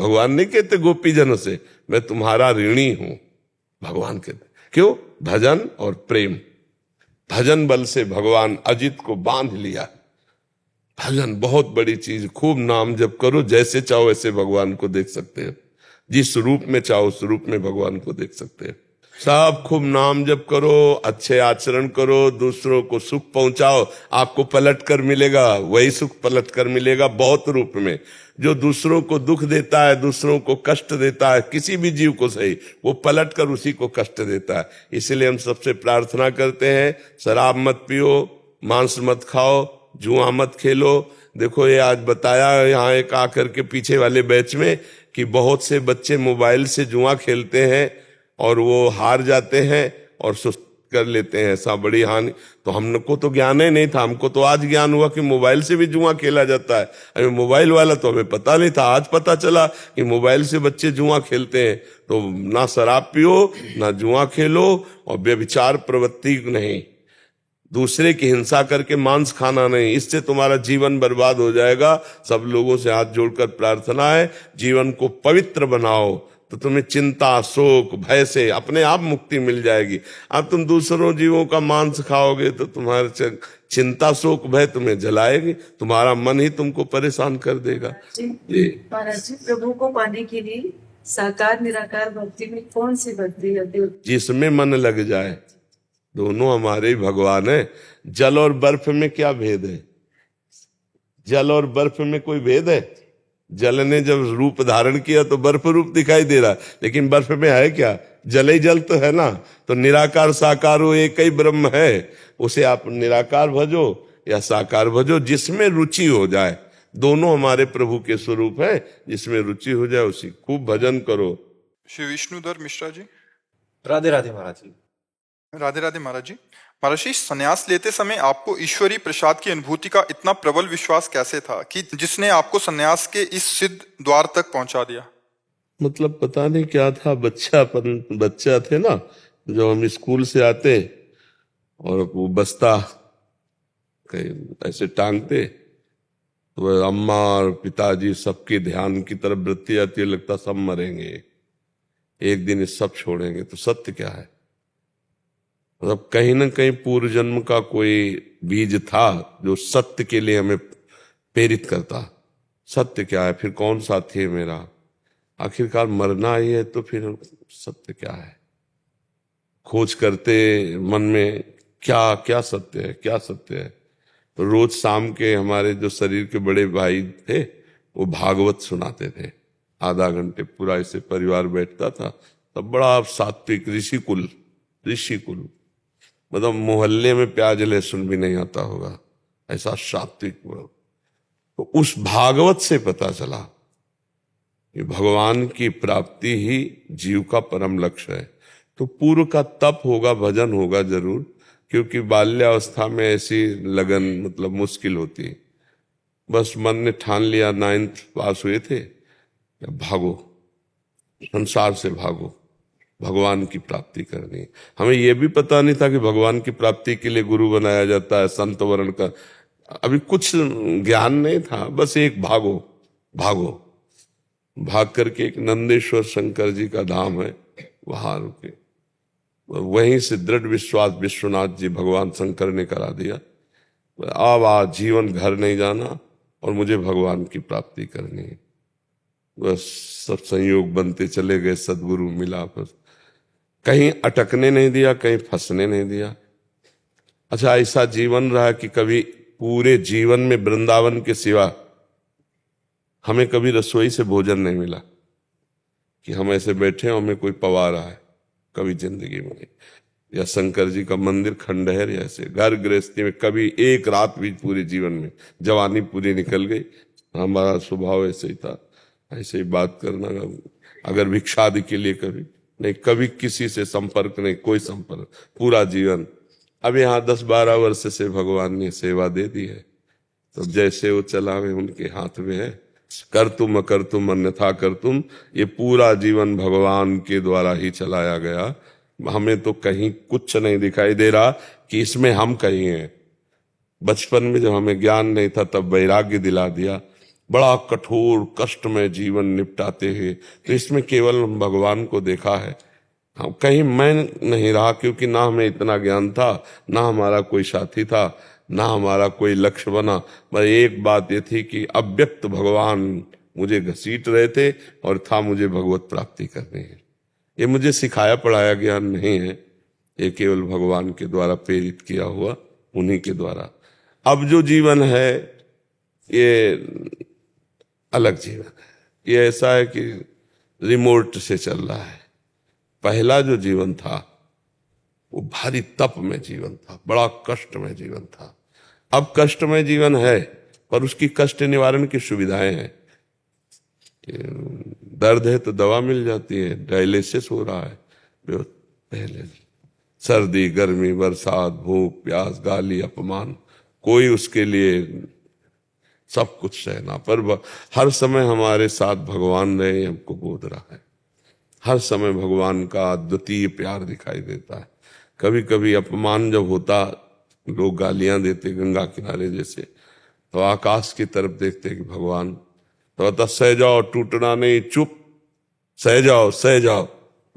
भगवान नहीं कहते गोपी जनों से मैं तुम्हारा ऋणी हूं, भगवान कहते क्यों? भजन और प्रेम। भजन बल से भगवान अजित को बांध लिया। भजन बहुत बड़ी चीज, खूब नाम जप करो, जैसे चाहो वैसे भगवान को देख सकते हो, जिस रूप में चाहो उस रूप में भगवान को देख सकते हो। सब खूब नाम जप करो, अच्छे आचरण करो, दूसरों को सुख पहुंचाओ, आपको पलट कर मिलेगा, वही सुख पलट कर मिलेगा बहुत रूप में। जो दूसरों को दुख देता है, दूसरों को कष्ट देता है, किसी भी जीव को सही, वो पलट कर उसी को कष्ट देता है। इसलिए हम सबसे प्रार्थना करते हैं, शराब मत पियो, मांस मत खाओ, जुआ मत खेलो। देखो ये आज बताया यहाँ एक आकर के पीछे वाले बैच में कि बहुत से बच्चे मोबाइल से जुआ खेलते हैं और वो हार जाते हैं और सुस्त कर लेते हैं, ऐसा बड़ी हानि। तो हमको तो ज्ञान ही नहीं था, हमको तो आज ज्ञान हुआ कि मोबाइल से भी जुआ खेला जाता है। अभी मोबाइल वाला तो हमें पता नहीं था, आज पता चला कि मोबाइल से बच्चे जुआ खेलते हैं। तो ना शराब पियो, ना जुआ खेलो, और व्यभिचार प्रवृत्ति नहीं, दूसरे की हिंसा करके मांस खाना नहीं, इससे तुम्हारा जीवन बर्बाद हो जाएगा। सब लोगों से हाथ जोड़कर प्रार्थना है, जीवन को पवित्र बनाओ तो तुम्हें चिंता, शोक, भय से अपने आप मुक्ति मिल जाएगी। अब तुम दूसरों जीवों का मांस खाओगे तो तुम्हारे चिंता, शोक, भय तुम्हें जलाएगी, तुम्हारा मन ही तुमको परेशान कर देगा। महाराज जी, प्रभु को पाने के लिए साकार निराकार भक्ति में कौन सी भक्ति है? जिसमें मन लग जाए, दोनों हमारे ही भगवान है। जल और बर्फ में क्या भेद है? जल और बर्फ में कोई भेद है? जल ने जब रूप धारण किया तो बर्फ रूप दिखाई दे रहा, लेकिन बर्फ में है क्या? जल ही जल तो है ना। तो निराकार साकार हो एक ही ब्रह्म है, उसे आप निराकार भजो या साकार भजो, जिसमें रुचि हो जाए। दोनों हमारे प्रभु के स्वरूप है, जिसमें रुचि हो जाए उसी खूब भजन करो। श्री विष्णुधर मिश्रा जी। राधे राधे महाराज जी। राधे राधे महाराज जी। महाराज जी, संन्यास लेते समय आपको ईश्वरीय प्रसाद की अनुभूति का इतना प्रबल विश्वास कैसे था कि जिसने आपको संन्यास के इस सिद्ध द्वार तक पहुंचा दिया? मतलब पता नहीं क्या था, बच्चा थे ना, जब हम स्कूल से आते और वो बस्ता ऐसे टांगते तो वह अम्मा और पिताजी सबके ध्यान की तरफ वृत्ति आती है, लगता सब मरेंगे एक दिन, इस सब छोड़ेंगे। तो सत्य क्या है? मतलब कहीं ना कहीं पूर्व जन्म का कोई बीज था जो सत्य के लिए हमें प्रेरित करता। सत्य क्या है? फिर कौन साथी है मेरा? आखिरकार मरना ही है, तो फिर सत्य क्या है? खोज करते मन में, क्या क्या सत्य है, क्या सत्य है। तो रोज शाम के हमारे जो शरीर के बड़े भाई थे वो भागवत सुनाते थे, आधा घंटे पूरा ऐसे परिवार बैठता था। तब बड़ा सात्विक ऋषिकुल, मतलब मोहल्ले में प्याज लहसुन भी नहीं आता होगा, ऐसा सात्विक। तो उस भागवत से पता चला कि भगवान की प्राप्ति ही जीव का परम लक्ष्य है। तो पूर्व का तप होगा, भजन होगा जरूर, क्योंकि बाल्यावस्था में ऐसी लगन मतलब मुश्किल होती। बस मन ने ठान लिया, 9th पास हुए थे, भागो, संसार से भागो, भगवान की प्राप्ति करनी है। हमें यह भी पता नहीं था कि भगवान की प्राप्ति के लिए गुरु बनाया जाता है, संत वर्ण का अभी कुछ ज्ञान नहीं था। बस एक भागो, भाग करके एक नंदेश्वर शंकर जी का धाम है, वहां रुके। वहीं से दृढ़ विश्वास विश्वनाथ जी भगवान शंकर ने करा दिया। अब आज जीवन घर नहीं जाना और मुझे भगवान की प्राप्ति करनी है। बस सब संयोग बनते चले गए, सदगुरु मिला, बस कहीं अटकने नहीं दिया, कहीं फंसने नहीं दिया। अच्छा, ऐसा जीवन रहा कि कभी पूरे जीवन में वृंदावन के सिवा हमें कभी रसोई से भोजन नहीं मिला कि हम ऐसे बैठे हैं हमें कोई पवा रहा है, कभी जिंदगी में। या शंकर जी का मंदिर, खंडहर, ऐसे घर गृहस्थी में कभी एक रात भी पूरे जीवन में। जवानी पूरी निकल गई, हमारा स्वभाव ऐसे ही था, ऐसे ही बात करना। अगर भिक्षा आदि के लिए कभी नहीं, कभी किसी से संपर्क नहीं, कोई संपर्क पूरा जीवन। अब यहाँ 10-12 वर्ष से भगवान ने सेवा दे दी है, तो जैसे वो चलावे उनके हाथ में है। कर तुम अकर तुम अन्यथा कर तुम, ये पूरा जीवन भगवान के द्वारा ही चलाया गया। हमें तो कहीं कुछ नहीं दिखाई दे रहा कि इसमें हम कहीं हैं। बचपन में जब हमें ज्ञान नहीं था तब वैराग्य दिला दिया, बड़ा कठोर कष्ट में जीवन निपटाते हैं। तो इसमें केवल भगवान को देखा है। हम कहीं मैं नहीं रहा, क्योंकि ना हमें इतना ज्ञान था, ना हमारा कोई साथी था, ना हमारा कोई लक्ष्य बना। पर एक बात ये थी कि अव्यक्त भगवान मुझे घसीट रहे थे और था मुझे भगवत प्राप्ति करनी है। ये मुझे सिखाया पढ़ाया ज्ञान नहीं है, ये केवल भगवान के द्वारा प्रेरित किया हुआ, उन्हीं के द्वारा। अब जो जीवन है ये अलग जीवन है। ये ऐसा है कि रिमोट से चल रहा है। पहला जो जीवन था वो भारी तप में जीवन था, बड़ा कष्ट में जीवन था। अब कष्ट में जीवन है, पर उसकी कष्ट निवारण की सुविधाएं हैं। दर्द है तो दवा मिल जाती है, डायलिसिस हो रहा है। पहले सर्दी गर्मी बरसात भूख प्यास गाली अपमान, कोई उसके लिए सब कुछ सहना, पर हर समय हमारे साथ भगवान रहे, हमको बोध रहा है। हर समय भगवान का अद्वितीय प्यार दिखाई देता है। कभी कभी अपमान जब होता, लोग गालियां देते गंगा किनारे जैसे, तो आकाश की तरफ देखते कि भगवान, तो आता सह जाओ, टूटना नहीं, चुप, सह जाओ सह जाओ।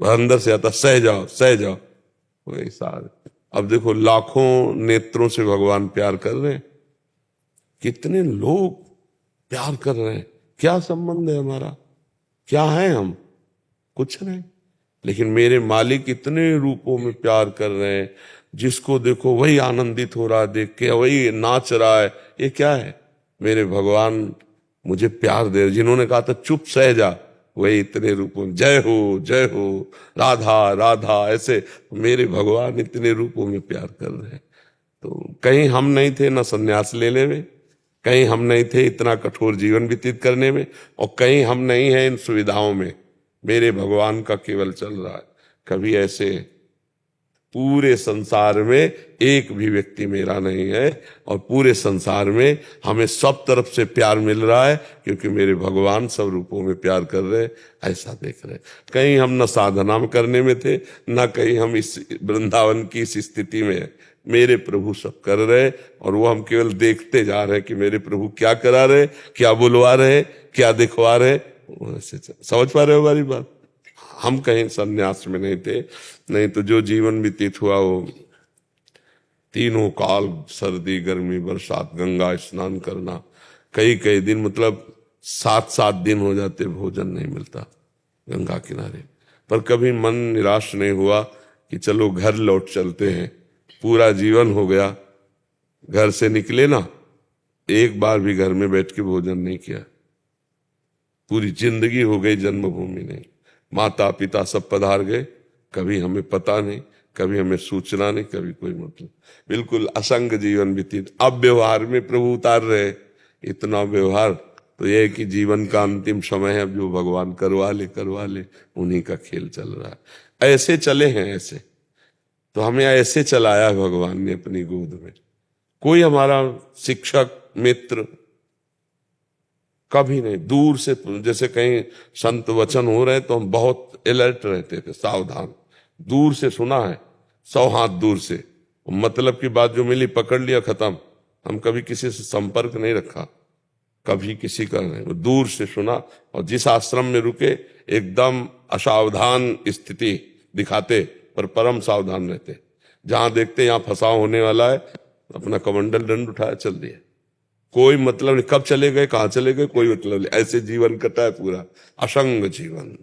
अंदर से आता सह जाओ सह जाओ। वही सारे अब देखो लाखों नेत्रों से भगवान प्यार कर रहे हैं, कितने लोग प्यार कर रहे हैं। क्या संबंध है हमारा, क्या है हम, कुछ नहीं। लेकिन मेरे मालिक इतने रूपों में प्यार कर रहे हैं, जिसको देखो वही आनंदित हो रहा है देख के, वही नाच रहा है। ये क्या है, मेरे भगवान मुझे प्यार दे। जिन्होंने कहा था चुप सह जा, वही इतने रूपों में जय हो राधा राधा, ऐसे मेरे भगवान इतने रूपों में प्यार कर रहे हैं। तो कहीं हम नहीं थे ना संन्यास लेने में, कहीं हम नहीं थे इतना कठोर जीवन व्यतीत करने में, और कहीं हम नहीं हैं इन सुविधाओं में। मेरे भगवान का केवल चल रहा है। कभी ऐसे पूरे संसार में एक भी व्यक्ति मेरा नहीं है, और पूरे संसार में हमें सब तरफ से प्यार मिल रहा है, क्योंकि मेरे भगवान सब रूपों में प्यार कर रहे हैं। ऐसा देख रहे हैं। कहीं हम न साधना करने में थे, न कहीं हम इस वृंदावन की इस स्थिति में है। मेरे प्रभु सब कर रहे, और वो हम केवल देखते जा रहे हैं कि मेरे प्रभु क्या करा रहे, क्या बुलवा रहे, क्या दिखवा रहे। समझ पा रहे हो हमारी बात। हम कहीं संन्यास में नहीं थे, नहीं तो जो जीवन व्यतीत हुआ वो तीनों काल, सर्दी गर्मी बरसात, गंगा स्नान करना, कई कई दिन, मतलब 7-7 दिन हो जाते, भोजन नहीं मिलता गंगा किनारे। पर कभी मन निराश नहीं हुआ कि चलो घर लौट चलते हैं। पूरा जीवन हो गया, घर से निकले ना, एक बार भी घर में बैठ के भोजन नहीं किया। पूरी जिंदगी हो गई जन्मभूमि नहीं, माता पिता सब पधार गए, कभी हमें पता नहीं, कभी हमें सूचना नहीं, कभी कोई मतलब, बिल्कुल असंग जीवन व्यतीत। अब व्यवहार में प्रभु उतार रहे, इतना व्यवहार। तो यह है कि जीवन का अंतिम समय है, अब जो भगवान करवा ले, उन्हीं का खेल चल रहा है। ऐसे चले हैं, ऐसे तो हमें ऐसे चलाया भगवान ने अपनी गोद में। कोई हमारा शिक्षक मित्र कभी नहीं, दूर से, जैसे कहीं संत वचन हो रहे तो हम बहुत अलर्ट रहते थे, सावधान। दूर से सुना है, 100 हाथ दूर से, मतलब की बात जो मिली पकड़ लिया, खत्म। हम कभी किसी से संपर्क नहीं रखा, कभी किसी का नहीं, दूर से सुना। और जिस आश्रम में रुके एकदम असावधान स्थिति दिखाते, पर परम सावधान रहते। जहां देखते यहाँ फंसाव होने वाला है, अपना कमंडल दंड उठाया, चल दिया। कोई मतलब नहीं, कब चले गए कहाँ चले गए कोई मतलब नहीं। ऐसे जीवन कटा है पूरा, असंग जीवन,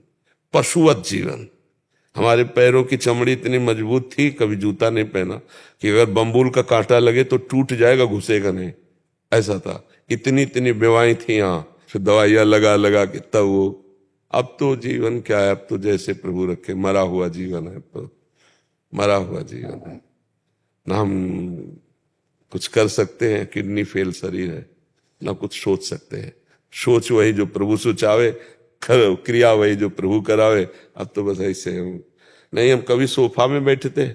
पशुवत जीवन। हमारे पैरों की चमड़ी इतनी मजबूत थी, कभी जूता नहीं पहना कि अगर बम्बूल का कांटा लगे तो टूट जाएगा, घुसेगा नहीं, ऐसा था। इतनी इतनी बीमारी थी यहाँ, फिर दवाइयां लगा लगा के तब वो। अब तो जीवन क्या है, अब तो जैसे प्रभु रखे, मरा हुआ जीवन है, तो मरा हुआ जीवन है ना। हम कुछ कर सकते हैं, किडनी फेल शरीर है, ना कुछ सोच सकते हैं। सोच वही जो प्रभु सोचावे, क्रिया वही जो प्रभु करावे। अब तो बस ऐसे हम नहीं, हम कभी सोफा में बैठे थे,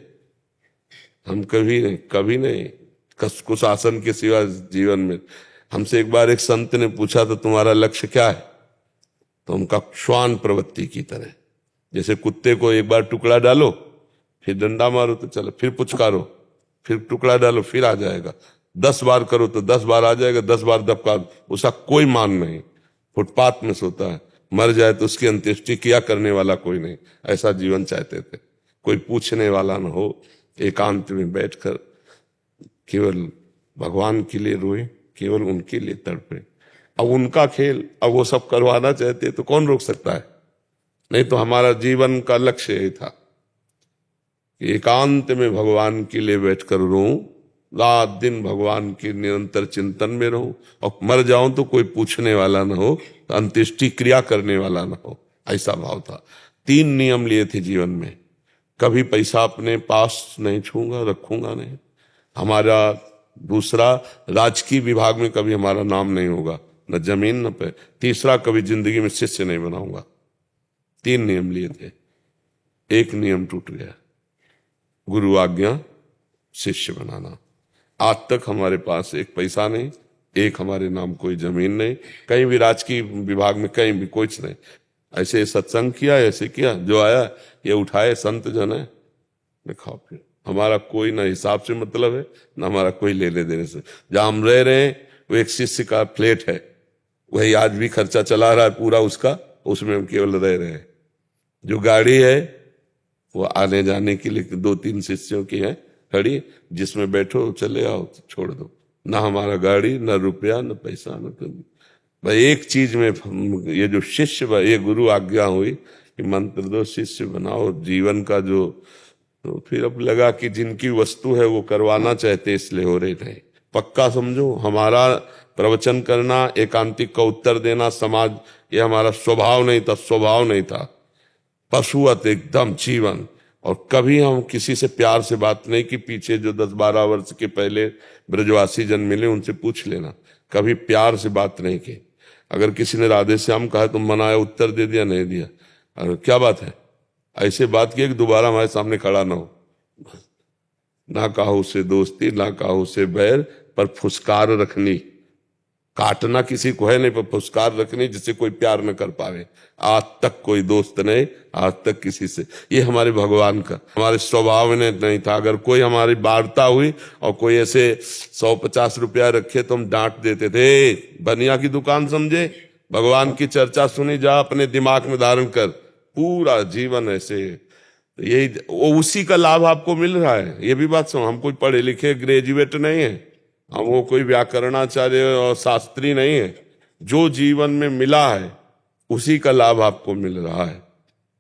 हम कभी नहीं कुछ आसन के सिवा जीवन में। हमसे एक बार एक संत ने पूछा था तुम्हारा लक्ष्य क्या है, तो उनका श्वान प्रवृत्ति की तरह, जैसे कुत्ते को एक बार टुकड़ा डालो, फिर डंडा मारो तो चलो, फिर पुचकारो, फिर टुकड़ा डालो, फिर आ जाएगा। 10 बार करो तो 10 बार आ जाएगा, 10 बार दबका, उसका कोई मान नहीं। फुटपाथ में सोता है, मर जाए तो उसकी अंत्येष्टि किया करने वाला कोई नहीं। ऐसा जीवन चाहते थे, कोई पूछने वाला न हो, एकांत में बैठकर केवल भगवान के लिए रोए, केवल उनके लिए तड़पे। अब उनका खेल, अब वो सब करवाना चाहते तो कौन रोक सकता है? नहीं तो हमारा जीवन का लक्ष्य यही था कि एकांत में भगवान के लिए बैठकर रोऊं, रात दिन भगवान के निरंतर चिंतन में रहूं, और मर जाऊं तो कोई पूछने वाला ना हो, अंत्येष्टि क्रिया करने वाला ना हो। ऐसा भाव था। 3 नियम लिए थे जीवन में। कभी पैसा अपने पास नहीं छूंगा, रखूंगा नहीं। हमारा दूसरा, राजकीय विभाग में कभी हमारा नाम नहीं होगा, न जमीन न पे। तीसरा, कभी जिंदगी में शिष्य नहीं बनाऊंगा। 3 नियम लिए थे, एक नियम टूट गया, गुरु आज्ञा शिष्य बनाना। आज तक हमारे पास एक पैसा नहीं, एक हमारे नाम कोई जमीन नहीं, कहीं भी राजकीय विभाग में कहीं भी कुछ नहीं। ऐसे सत्संग किया, ऐसे किया, जो आया ये उठाए, संत जन है, खाओ। फिर हमारा कोई ना हिसाब से मतलब है, ना हमारा कोई लेने देने से। जहां हम रह रहे हैं वो एक शिष्य का फ्लैट है, वही आज भी खर्चा चला रहा है पूरा उसका, उसमें हम केवल रह रहे हैं। जो गाड़ी है वो आने जाने के लिए 2-3 शिष्यों की है खड़ी, जिसमें बैठो चले आओ, छोड़ दो। ना हमारा गाड़ी, ना रुपया, ना पैसा, ना कभी। भाई एक चीज में ये जो शिष्य, ये गुरु आज्ञा हुई कि मंत्र दो, शिष्य बनाओ, जीवन का जो, तो फिर अब लगा कि जिनकी वस्तु है वो करवाना चाहते, इसलिए हो रहे थे। पक्का समझो, हमारा प्रवचन करना, एकांतिक का उत्तर देना, समाज, ये हमारा स्वभाव नहीं था, स्वभाव नहीं था। पशुवत एकदम जीवन। और कभी हम किसी से प्यार से बात नहीं की। पीछे जो 10-12 वर्ष के पहले ब्रजवासी जन मिले, उनसे पूछ लेना, कभी प्यार से बात नहीं की। अगर किसी ने राधे श्याम कहा तो मनाया, उत्तर दे दिया, नहीं दिया, और क्या बात है, ऐसे बात की कि दोबारा हमारे सामने खड़ा ना हो। ना काहू से दोस्ती, ना काहू से बैर, पर फुसकार रखनी। काटना किसी को है नहीं, पर फुसकार रखनी जिससे कोई प्यार न कर पावे। आज तक कोई दोस्त नहीं, आज तक किसी से। ये हमारे भगवान का, हमारे स्वभाव में नहीं था। अगर कोई हमारी वार्ता हुई और कोई ऐसे 100-50 रुपया रखे तो हम डांट देते थे, बनिया की दुकान समझे। भगवान की चर्चा सुनी, जा अपने दिमाग में धारण कर, पूरा जीवन ऐसे। यही उसी का लाभ आपको मिल रहा है। ये भी बात सुनो, हम कोई पढ़े लिखे ग्रेजुएट नहीं है, हम वो कोई व्याकरणाचार्य और शास्त्री नहीं है। जो जीवन में मिला है उसी का लाभ आपको मिल रहा है।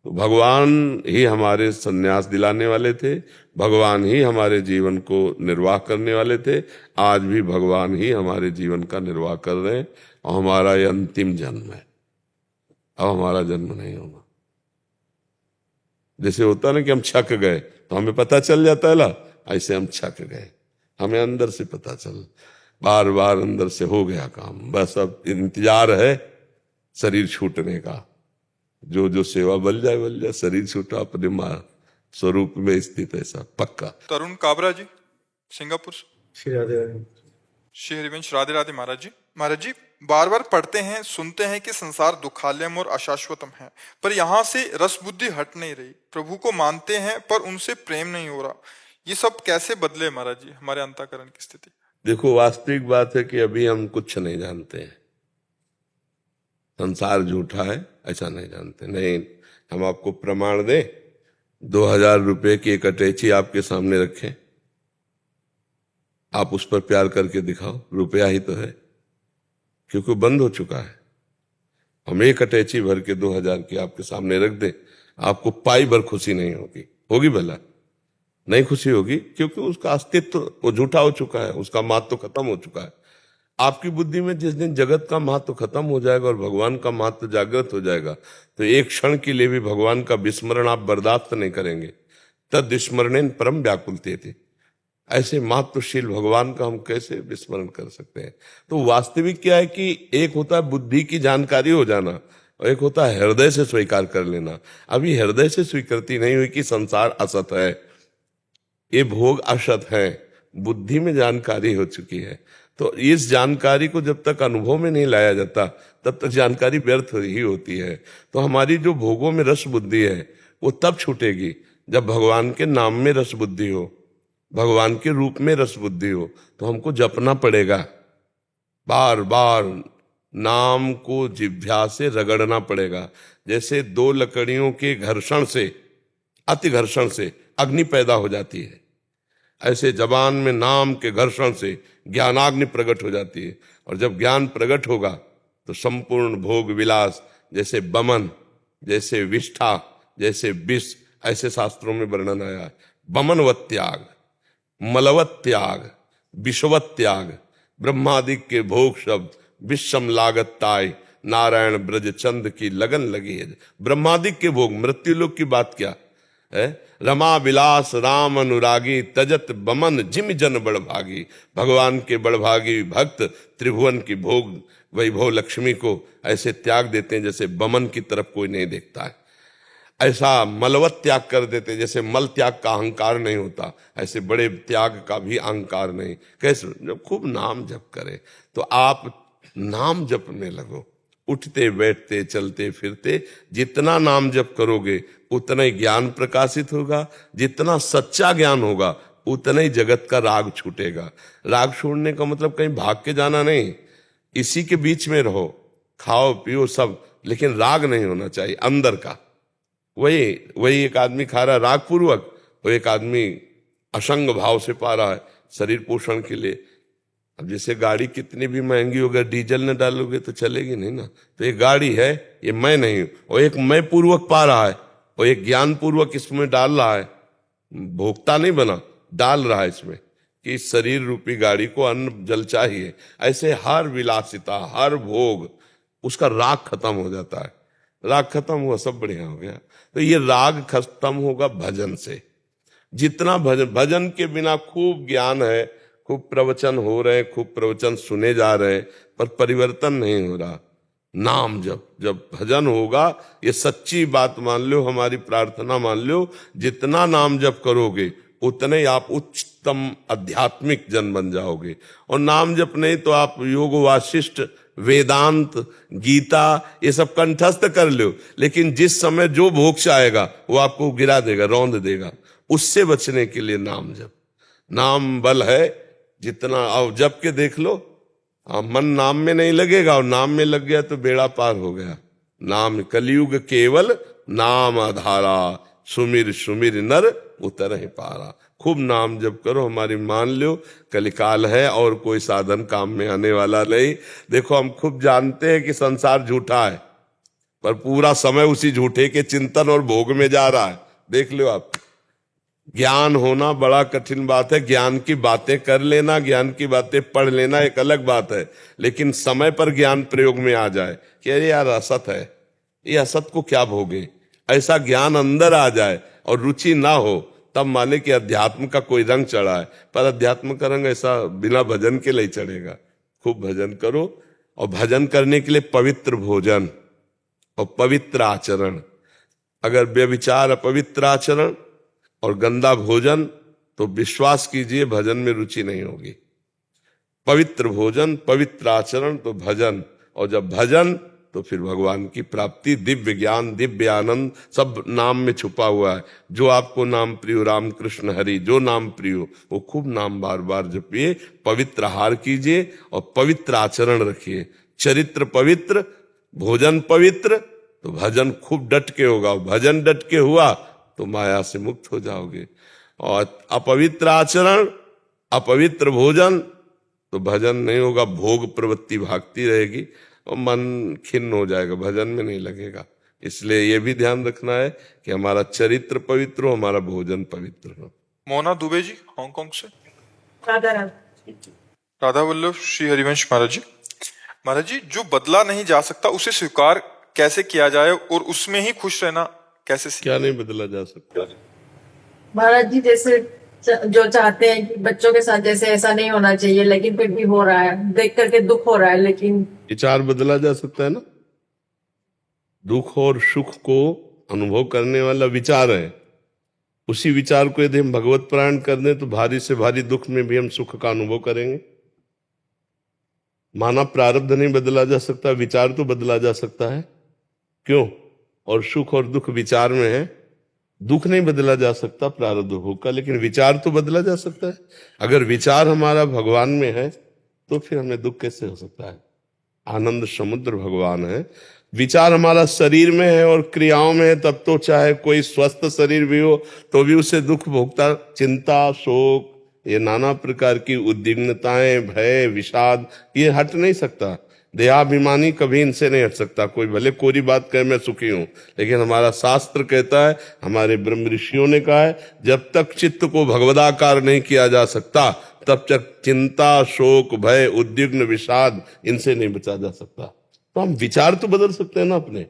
तो भगवान ही हमारे संन्यास दिलाने वाले थे, भगवान ही हमारे जीवन को निर्वाह करने वाले थे। आज भी भगवान ही हमारे जीवन का निर्वाह कर रहे हैं, और हमारा ये अंतिम जन्म है। अब हमारा जन्म नहीं होगा। जैसे होता ना कि हम छक गए तो हमें पता चल जाता है ला, ऐसे हम छक गए, हमें अंदर से पता चल, बार बार अंदर से हो गया काम। बस अब इंतजार है शरीर छूटने का। जो जो सेवा बल जाए, शरीर छूटा, अपने मां स्वरूप में स्थित, ऐसा पक्का। तरुण काबरा जी, सिंगापुर। श्री राधे। श्री हरिवंश, राधे राधे महाराज जी। महाराज जी, बार बार पढ़ते हैं, सुनते हैं कि संसार दुखालयम और अशाश्वतम है, पर यहाँ से रस बुद्धि हट नहीं रही। प्रभु को मानते हैं पर उनसे प्रेम नहीं हो रहा। ये सब कैसे बदले महाराज जी, हमारे अंतःकरण की स्थिति? देखो, वास्तविक बात है कि अभी हम कुछ नहीं जानते हैं। संसार झूठा है ऐसा नहीं जानते। नहीं, हम आपको प्रमाण दें, 2000 रुपए की एक अटैची आपके सामने रखें, आप उस पर प्यार करके दिखाओ, रुपया ही तो है, क्योंकि बंद हो चुका है। हम एक अटैची भर के 2000 की आपके सामने रख दें, आपको पाई भर खुशी नहीं होगी। होगी भला? नहीं खुशी होगी, क्योंकि उसका अस्तित्व वो झूठा हो चुका है, उसका महत्व खत्म हो चुका है। आपकी बुद्धि में जिस दिन जगत का महत्व खत्म हो जाएगा और भगवान का महत्व जागृत हो जाएगा, तो एक क्षण के लिए भी भगवान का विस्मरण आप बर्दाश्त नहीं करेंगे। तद विस्मरणेन परम व्याकुलते थे। ऐसे महत्वशील भगवान का हम कैसे विस्मरण कर सकते हैं? तो वास्तविक क्या है कि एक होता है बुद्धि की जानकारी हो जाना, और एक होता है हृदय से स्वीकार कर लेना। अभी हृदय से स्वीकृति नहीं हुई कि संसार असत है, ये भोग असत है, बुद्धि में जानकारी हो चुकी है। तो इस जानकारी को जब तक अनुभव में नहीं लाया जाता, तब तक जानकारी व्यर्थ ही होती है। तो हमारी जो भोगों में रस बुद्धि है वो तब छूटेगी जब भगवान के नाम में रस बुद्धि हो, भगवान के रूप में रस बुद्धि हो, तो हमको जपना पड़ेगा, बार बार नाम को जिह्वा से रगड़ना पड़ेगा। जैसे दो लकड़ियों के घर्षण से, अति घर्षण से अग्नि पैदा हो जाती है, ऐसे जबान में नाम के घर्षण से ज्ञानाग्नि प्रकट हो जाती है। और जब ज्ञान प्रकट होगा तो संपूर्ण भोग विलास, जैसे बमन, जैसे विष्ठा, जैसे विष, ऐसे शास्त्रों में वर्णन आया है। बमनवत त्याग, मलवत त्याग, विषवत त्याग, ब्रह्मादिक के भोग शब्द, विषम लागत ताय, नारायण ब्रज चंद की लगन लगी है। ब्रह्मादिक के भोग, मृत्यु लोक की बात क्या है? रमा विलास राम अनुरागी, तजत बमन जिम जन बड़भागी। भगवान के बड़भागी भक्त त्रिभुवन की भोग वैभव लक्ष्मी को ऐसे त्याग देते हैं जैसे बमन की तरफ कोई नहीं देखता है। ऐसा मलवत त्याग कर देते, जैसे मल त्याग का अहंकार नहीं होता, ऐसे बड़े त्याग का भी अहंकार नहीं। कैसे? जब खूब नाम जप करे, तो आप नाम जपने लगो, उठते बैठते चलते फिरते जितना नाम जप करोगे उतना ही ज्ञान प्रकाशित होगा, जितना सच्चा ज्ञान होगा उतना ही जगत का राग छूटेगा। राग छोड़ने का मतलब कहीं भाग के जाना नहीं, इसी के बीच में रहो, खाओ पियो सब, लेकिन राग नहीं होना चाहिए अंदर का। वही एक आदमी खा रहा है राग पूर्वक, वो एक आदमी असंग भाव से पा रहा है शरीर पोषण के लिए। अब जैसे गाड़ी कितनी भी महंगी होगी, डीजल न डालोगे तो चलेगी नहीं ना। तो ये गाड़ी है, ये मैं नहीं हूं, और एक मैं पूर्वक पा रहा है और एक ज्ञान पूर्वक इसमें डाल रहा है, भोक्ता नहीं बना, डाल रहा है इसमें कि इस शरीर रूपी गाड़ी को अन्न जल चाहिए। ऐसे हर विलासिता, हर भोग, उसका राग खत्म हो जाता है। राग खत्म हुआ, सब बढ़िया हो गया। तो ये राग खत्म होगा भजन से। जितना भजन के बिना खूब ज्ञान है, खूब प्रवचन हो रहे हैं, खूब प्रवचन सुने जा रहे हैं, पर परिवर्तन नहीं हो रहा। नाम जब भजन होगा, ये सच्ची बात मान लो, हमारी प्रार्थना मान लो, जितना नाम जप करोगे उतने आप उच्चतम आध्यात्मिक जन बन जाओगे। और नाम जप नहीं तो आप योग वासिष्ठ, वेदांत, गीता ये सब कंठस्थ कर लो, लेकिन जिस समय जो भोग आएगा वो आपको गिरा देगा, रौंद देगा। उससे बचने के लिए नाम जप, नाम बल है। जितना अब जप के देख लो, मन नाम में नहीं लगेगा, और नाम में लग गया तो बेड़ा पार हो गया। नाम कलयुग केवल नाम आधारा, सुमिर सुमिर नर उतर है पारा। खूब नाम जप करो। हमारी मान लो कलिकाल है और कोई साधन काम में आने वाला नहीं। देखो हम खूब जानते हैं कि संसार झूठा है, पर पूरा समय उसी झूठे के चिंतन और भोग में जा रहा है। देख लो आप, ज्ञान होना बड़ा कठिन बात है। ज्ञान की बातें कर लेना, ज्ञान की बातें पढ़ लेना एक अलग बात है, लेकिन समय पर ज्ञान प्रयोग में आ जाए कि अरे यार असत है, ये असत को क्या भोगे, ऐसा ज्ञान अंदर आ जाए और रुचि ना हो, तब माने कि अध्यात्म का कोई रंग चढ़ा है। पर अध्यात्म का रंग ऐसा बिना भजन के नहीं चढ़ेगा। खूब भजन करो, और भजन करने के लिए पवित्र भोजन और पवित्र आचरण। अगर व्यभिचार, अपवित्र आचरण और गंदा भोजन, तो विश्वास कीजिए भजन में रुचि नहीं होगी। पवित्र भोजन, पवित्र आचरण तो भजन, और जब भजन तो फिर भगवान की प्राप्ति, दिव्य ज्ञान, दिव्य आनंद सब नाम में छुपा हुआ है। जो आपको नाम प्रियो, राम कृष्ण हरि, जो नाम प्रियो वो खूब नाम बार बार जपिए, पवित्र आहार कीजिए और पवित्र आचरण रखिए। चरित्र पवित्र, भोजन पवित्र, तो भजन खूब डट के होगा। भजन डट के हुआ तो माया से मुक्त हो जाओगे। और अपवित्र आचरण, अपवित्र भोजन, तो भजन नहीं होगा, भोग प्रवृत्ति भागती रहेगी और मन खिन्न हो जाएगा, भजन में नहीं लगेगा। इसलिए ये भी ध्यान रखना है कि हमारा चरित्र पवित्र हो, हमारा भोजन पवित्र हो। मोना दुबे जी हांगकांग से। राधा राधा। राधा वल्लभ श्री हरिवंश महाराज जी। महाराज जी, जो बदला नहीं जा सकता उसे स्वीकार कैसे किया जाए और उसमें ही खुश रहना कैसे सीखें? क्या नहीं बदला जा सकता? महाराज जी, जैसे जो चाहते हैं कि बच्चों के साथ जैसे ऐसा नहीं होना चाहिए, लेकिन फिर भी हो रहा है, देख करके दुख हो रहा है, लेकिन विचार बदला जा सकता है ना। दुख और सुख को अनुभव करने वाला विचार है। उसी विचार को यदि हम भगवत प्राण कर दें तो भारी से भारी दुख में भी हम सुख का अनुभव करेंगे। माना प्रारब्ध नहीं बदला जा सकता, विचार तो बदला जा सकता है। क्यों? और सुख और दुख विचार में है। दुख नहीं बदला जा सकता प्रारब्ध भोग का, लेकिन विचार तो बदला जा सकता है। अगर विचार हमारा भगवान में है तो फिर हमें दुख कैसे हो सकता है? आनंद समुद्र भगवान है। विचार हमारा शरीर में है और क्रियाओं में है, तब तो चाहे कोई स्वस्थ शरीर भी हो तो भी उसे दुख भोगता। चिंता, शोक, ये नाना प्रकार की उद्विग्नताएं, भय, विषाद, ये हट नहीं सकता। देहाभिमानी कभी इनसे नहीं हट सकता। कोई भले कोरी बात कहे मैं सुखी हूं, लेकिन हमारा शास्त्र कहता है, हमारे ब्रह्म ऋषियों ने कहा है, जब तक चित्त को भगवदाकार नहीं किया जा सकता तब तक चिंता, शोक, भय, उद्विग्न, विषाद इनसे नहीं बचा जा सकता। तो हम विचार तो बदल सकते हैं ना अपने,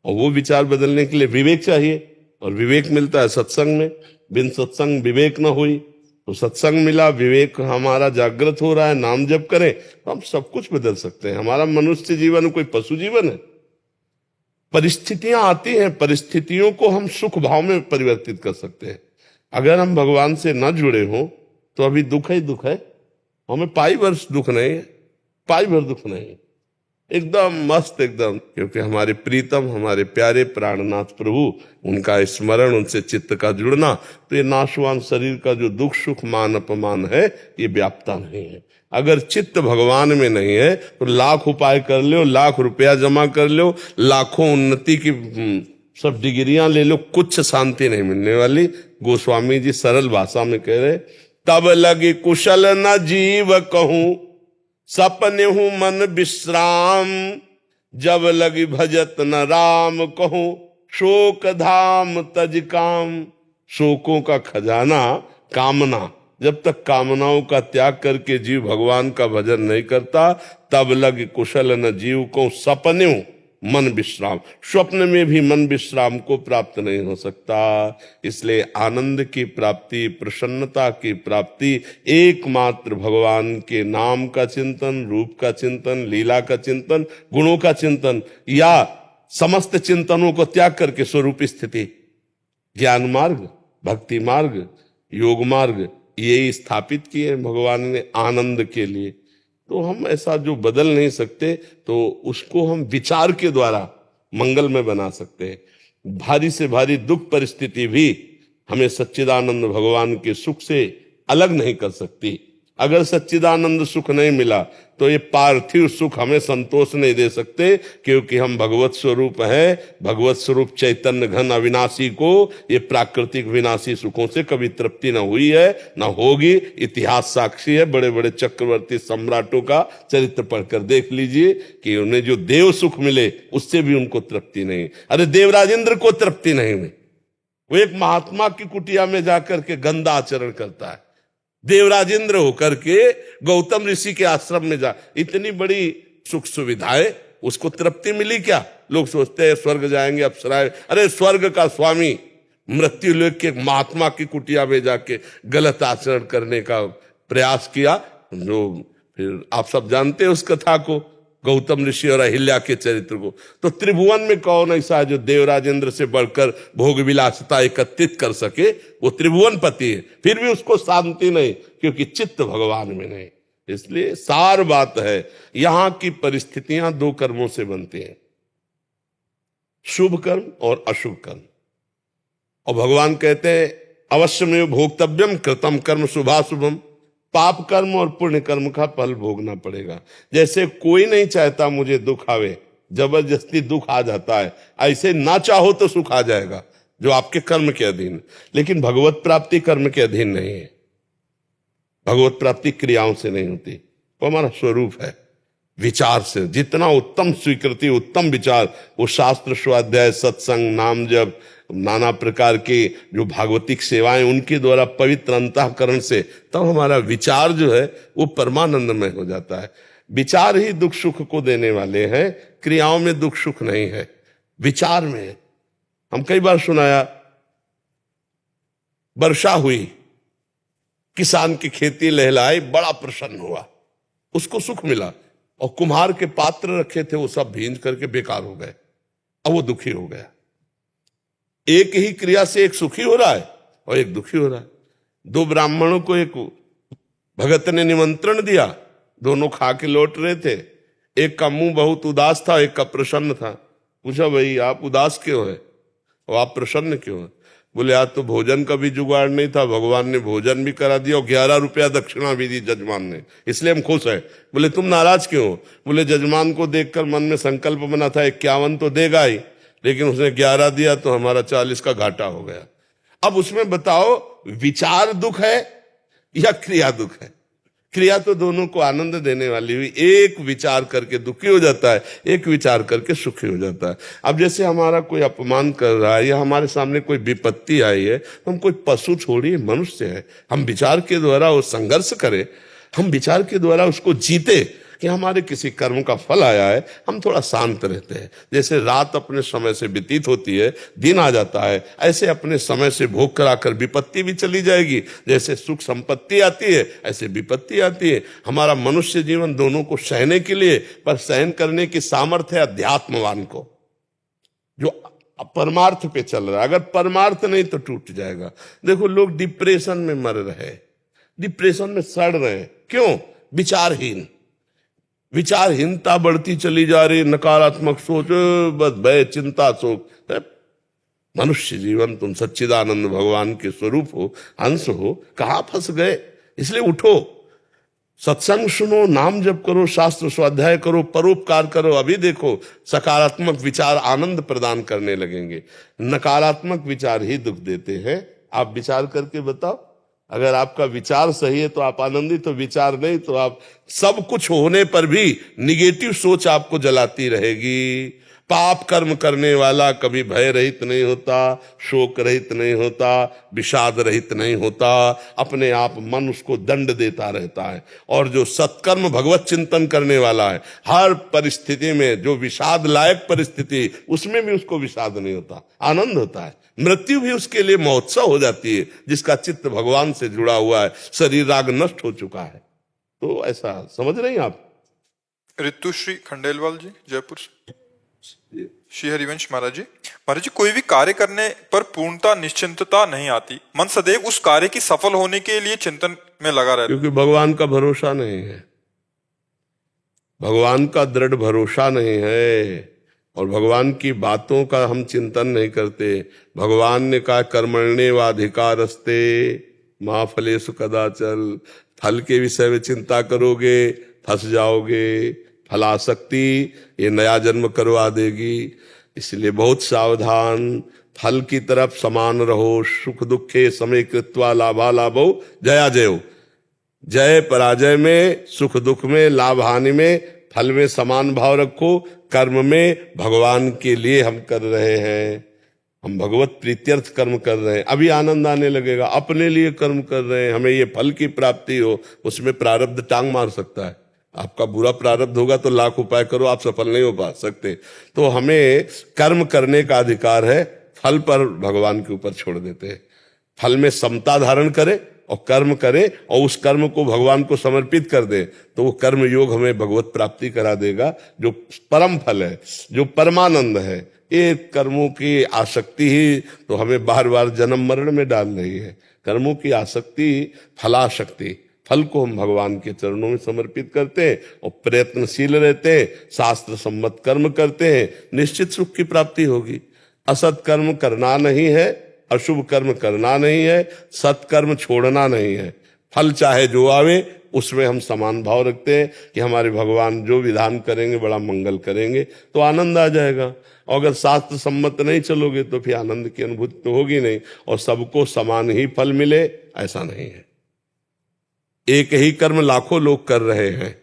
और वो विचार बदलने के लिए विवेक चाहिए, और विवेक मिलता है सत्संग में। बिन सत्संग विवेक न हुई, तो सत्संग मिला, विवेक हमारा जागृत हो रहा है, नाम जप करें तो हम सब कुछ बदल सकते हैं। हमारा मनुष्य जीवन कोई पशु जीवन है? परिस्थितियां आती हैं, परिस्थितियों को हम सुख भाव में परिवर्तित कर सकते हैं। अगर हम भगवान से न जुड़े हों तो अभी दुख ही दुख है, हमें पाई वर्ष दुख नहीं है, पाई भर दुख नहीं, एकदम मस्त एकदम, क्योंकि हमारे प्रीतम, हमारे प्यारे प्राणनाथ प्रभु, उनका स्मरण, उनसे चित्त का जुड़ना, तो ये नाशवान शरीर का जो दुख सुख मान अपमान है ये व्याप्ता नहीं है। अगर चित्त भगवान में नहीं है तो लाख उपाय कर लो, लाख रुपया जमा कर लो, लाखों उन्नति की सब डिग्रियां ले लो, कुछ शांति नहीं मिलने वाली। गोस्वामी जी सरल भाषा में कह रहे, तब लगी कुशल न जीव कहूं, सपने हूं मन विश्राम, जब लगी भजत न राम कहूं, शोक धाम तज काम। शोकों का खजाना कामना, जब तक कामनाओं का त्याग करके जीव भगवान का भजन नहीं करता, तब लगी कुशल न जीव को, सपने हूं मन विश्राम। स्वप्न में भी मन विश्राम को प्राप्त नहीं हो सकता। इसलिए आनंद की प्राप्ति, प्रसन्नता की प्राप्ति एकमात्र भगवान के नाम का चिंतन, रूप का चिंतन, लीला का चिंतन, गुणों का चिंतन, या समस्त चिंतनों को त्याग करके स्वरूप स्थिति, ज्ञान मार्ग, भक्ति मार्ग, योग मार्ग, ये स्थापित किए भगवान ने आनंद के लिए। तो हम ऐसा जो बदल नहीं सकते तो उसको हम विचार के द्वारा मंगल में बना सकते हैं। भारी से भारी दुख परिस्थिति भी हमें सच्चिदानंद भगवान के सुख से अलग नहीं कर सकती। अगर सच्चिदानंद सुख नहीं मिला तो ये पार्थिव सुख हमें संतोष नहीं दे सकते, क्योंकि हम भगवत स्वरूप हैं। भगवत स्वरूप चैतन्य घन अविनाशी को ये प्राकृतिक विनाशी सुखों से कभी तृप्ति न हुई है, न होगी। इतिहास साक्षी है। बड़े बड़े चक्रवर्ती सम्राटों का चरित्र पढ़कर देख लीजिए कि उन्हें जो देव सुख मिले उससे भी उनको तृप्ति नहीं। अरे देवराजेंद्र को तृप्ति नहीं हुई, वो एक महात्मा की कुटिया में जाकर के गंदा आचरण करता है। देवराजेंद्र होकर के गौतम ऋषि के आश्रम में जा, इतनी बड़ी सुख सुविधाएं, उसको तृप्ति मिली क्या? लोग सोचते हैं स्वर्ग जाएंगे, अप्सराएं। अरे स्वर्ग का स्वामी मृत्यु लोक के महात्मा की कुटिया में जाके गलत आचरण करने का प्रयास किया। जो फिर आप सब जानते हैं उस कथा को, गौतम ऋषि और अहिल्या के चरित्र को। तो त्रिभुवन में कौन ऐसा है जो देवराजेंद्र से बढ़कर भोग विलासिता एकत्रित कर सके? वो त्रिभुवन पति है, फिर भी उसको शांति नहीं, क्योंकि चित्त भगवान में नहीं। इसलिए सार बात है, यहां की परिस्थितियां दो कर्मों से बनती हैं, शुभ कर्म और अशुभ कर्म। और भगवान कहते हैं अवश्यमेव भोक्तव्यम कृतम कर्म शुभाशुभम, पाप कर्म और पुण्य कर्म का फल भोगना पड़ेगा। जैसे कोई नहीं चाहता मुझे दुख आवे, जबरदस्ती दुख आ जाता है, ऐसे ना चाहो तो सुख आ जाएगा जो आपके कर्म के अधीन। लेकिन भगवत प्राप्ति कर्म के अधीन नहीं है। भगवत प्राप्ति क्रियाओं से नहीं होती, वो हमारा स्वरूप है, विचार से। जितना उत्तम स्वीकृति, उत्तम विचार, वो शास्त्र स्वाध्याय, सत्संग, नाम जप, नाना प्रकार के जो भागवतिक सेवाएं, उनके द्वारा पवित्र अंतःकरण से तब हमारा विचार जो है वो परमानंदमय हो जाता है। विचार ही दुख सुख को देने वाले हैं, क्रियाओं में दुख सुख नहीं है, विचार में है। हम कई बार सुनाया, वर्षा हुई, किसान की खेती लहलाई, बड़ा प्रसन्न हुआ, उसको सुख मिला। और कुम्हार के पात्र रखे थे वो सब भींज करके बेकार हो गए, अब वो दुखी हो गया। एक ही क्रिया से एक सुखी हो रहा है और एक दुखी हो रहा है। दो ब्राह्मणों को एक भगत ने निमंत्रण दिया, दोनों खा के लौट रहे थे। एक का मुंह बहुत उदास था, एक का प्रसन्न था। पूछा भाई आप उदास क्यों है और आप प्रसन्न क्यों है? बोले आज तो भोजन का भी जुगाड़ नहीं था, भगवान ने भोजन भी करा दिया और 11 रुपया दक्षिणा भी दी जजमान ने, इसलिए हम खुश हैं। बोले तुम नाराज क्यों हो? बोले जजमान को देखकर मन में संकल्प बना था 51 तो देगा ही, लेकिन उसने 11 दिया तो हमारा 40 का घाटा हो गया। अब उसमें बताओ विचार दुख है या क्रिया दुख है? क्रिया तो दोनों को आनंद देने वाली हुई, एक विचार करके दुखी हो जाता है, एक विचार करके सुखी हो जाता है। अब जैसे हमारा कोई अपमान कर रहा है या हमारे सामने कोई विपत्ति आई है, तो हम कोई पशु छोड़िए मनुष्य है, हम विचार के द्वारा वो संघर्ष करें, हम विचार के द्वारा उसको जीते कि हमारे किसी कर्म का फल आया है, हम थोड़ा शांत रहते हैं। जैसे रात अपने समय से व्यतीत होती है, दिन आ जाता है, ऐसे अपने समय से भोग कराकर विपत्ति भी चली जाएगी। जैसे सुख संपत्ति आती है, ऐसे विपत्ति आती है। हमारा मनुष्य जीवन दोनों को सहने के लिए, पर सहन करने की सामर्थ्य है अध्यात्मवान को, जो परमार्थ पे चल रहा है। अगर परमार्थ नहीं तो टूट जाएगा। देखो लोग डिप्रेशन में मर रहे, डिप्रेशन में सड़ रहे, क्यों? विचारहीन, विचारहीनता बढ़ती चली जा रही, नकारात्मक सोच, बस भय चिंता शोक। मनुष्य जीवन, तुम सच्चिदानंद भगवान के स्वरूप हो, अंश हो, कहाँ फंस गए? इसलिए उठो, सत्संग सुनो, नाम जप करो, शास्त्र स्वाध्याय करो, परोपकार करो। अभी देखो सकारात्मक विचार आनंद प्रदान करने लगेंगे, नकारात्मक विचार ही दुख देते हैं। आप विचार करके बताओ, अगर आपका विचार सही है तो आप आनंदित हो, विचार नहीं तो आप सब कुछ होने पर भी निगेटिव सोच आपको जलाती रहेगी। पाप कर्म करने वाला कभी भय रहित नहीं होता, शोक रहित नहीं होता, विषाद रहित नहीं होता, अपने आप मन उसको दंड देता रहता है। और जो सत्कर्म भगवत चिंतन करने वाला है, हर परिस्थिति में, जो विषाद लायक परिस्थिति, उसमें भी उसको विषाद नहीं होता, आनंद होता है। मृत्यु भी उसके लिए महोत्सव हो जाती है, जिसका चित्त भगवान से जुड़ा हुआ है, शरीर राग नष्ट हो चुका है। तो ऐसा समझ रहे हैं आप? ऋतुश्री खंडेलवाल जी, जयपुर से। श्री हरिवंश महाराज जी, कोई भी कार्य करने पर पूर्णता निश्चिंतता नहीं आती, मन सदैव उस कार्य की सफल होने के लिए चिंतन में लगा रहता है। क्योंकि भगवान का भरोसा नहीं है, भगवान का दृढ़ भरोसा नहीं है, और भगवान की बातों का हम चिंतन नहीं करते। भगवान ने कहा कर्मण्येवाधिकारस्ते मा फलेषु कदाचन, फल के विषय में चिंता करोगे फंस जाओगे, फलासक्ति ये नया जन्म करवा देगी। इसलिए बहुत सावधान, फल की तरफ समान रहो। सुख दुखे समय कृत्वा लाभा लाभो जया जयो, जय पराजय में, सुख दुख में, लाभ हानि में, फल में समान भाव रखो। कर्म में भगवान के लिए हम कर रहे हैं, हम भगवत प्रीत्यर्थ कर्म कर रहे हैं, अभी आनंद आने लगेगा। अपने लिए कर्म कर रहे हैं, हमें ये फल की प्राप्ति हो, उसमें प्रारब्ध टांग मार सकता है। आपका बुरा प्रारब्ध होगा तो लाख उपाय करो, आप सफल नहीं हो पा सकते। तो हमें कर्म करने का अधिकार है, फल पर भगवान के ऊपर छोड़ देते हैं। फल में समता धारण करें और कर्म करें, और उस कर्म को भगवान को समर्पित कर दे, तो वो कर्म योग हमें भगवत प्राप्ति करा देगा, जो परम फल है, जो परमानंद है। ये कर्मों की आसक्ति ही तो हमें बार बार जन्म मरण में डाल रही है। कर्मों की आसक्ति फलाशक्ति, फल को हम भगवान के चरणों में समर्पित करते हैं और प्रयत्नशील रहते हैं, शास्त्र सम्मत कर्म करते हैं, निश्चित सुख की प्राप्ति होगी। असत कर्म करना नहीं है, अशुभ कर्म करना नहीं है, सत्कर्म छोड़ना नहीं है। फल चाहे जो आवे उसमें हम समान भाव रखते हैं कि हमारे भगवान जो विधान करेंगे बड़ा मंगल करेंगे, तो आनंद आ जाएगा। और अगर शास्त्र सम्मत नहीं चलोगे तो फिर आनंद की अनुभूति तो होगी नहीं, और सबको समान ही फल मिले ऐसा नहीं है। एक ही कर्म लाखों लोग कर रहे हैं,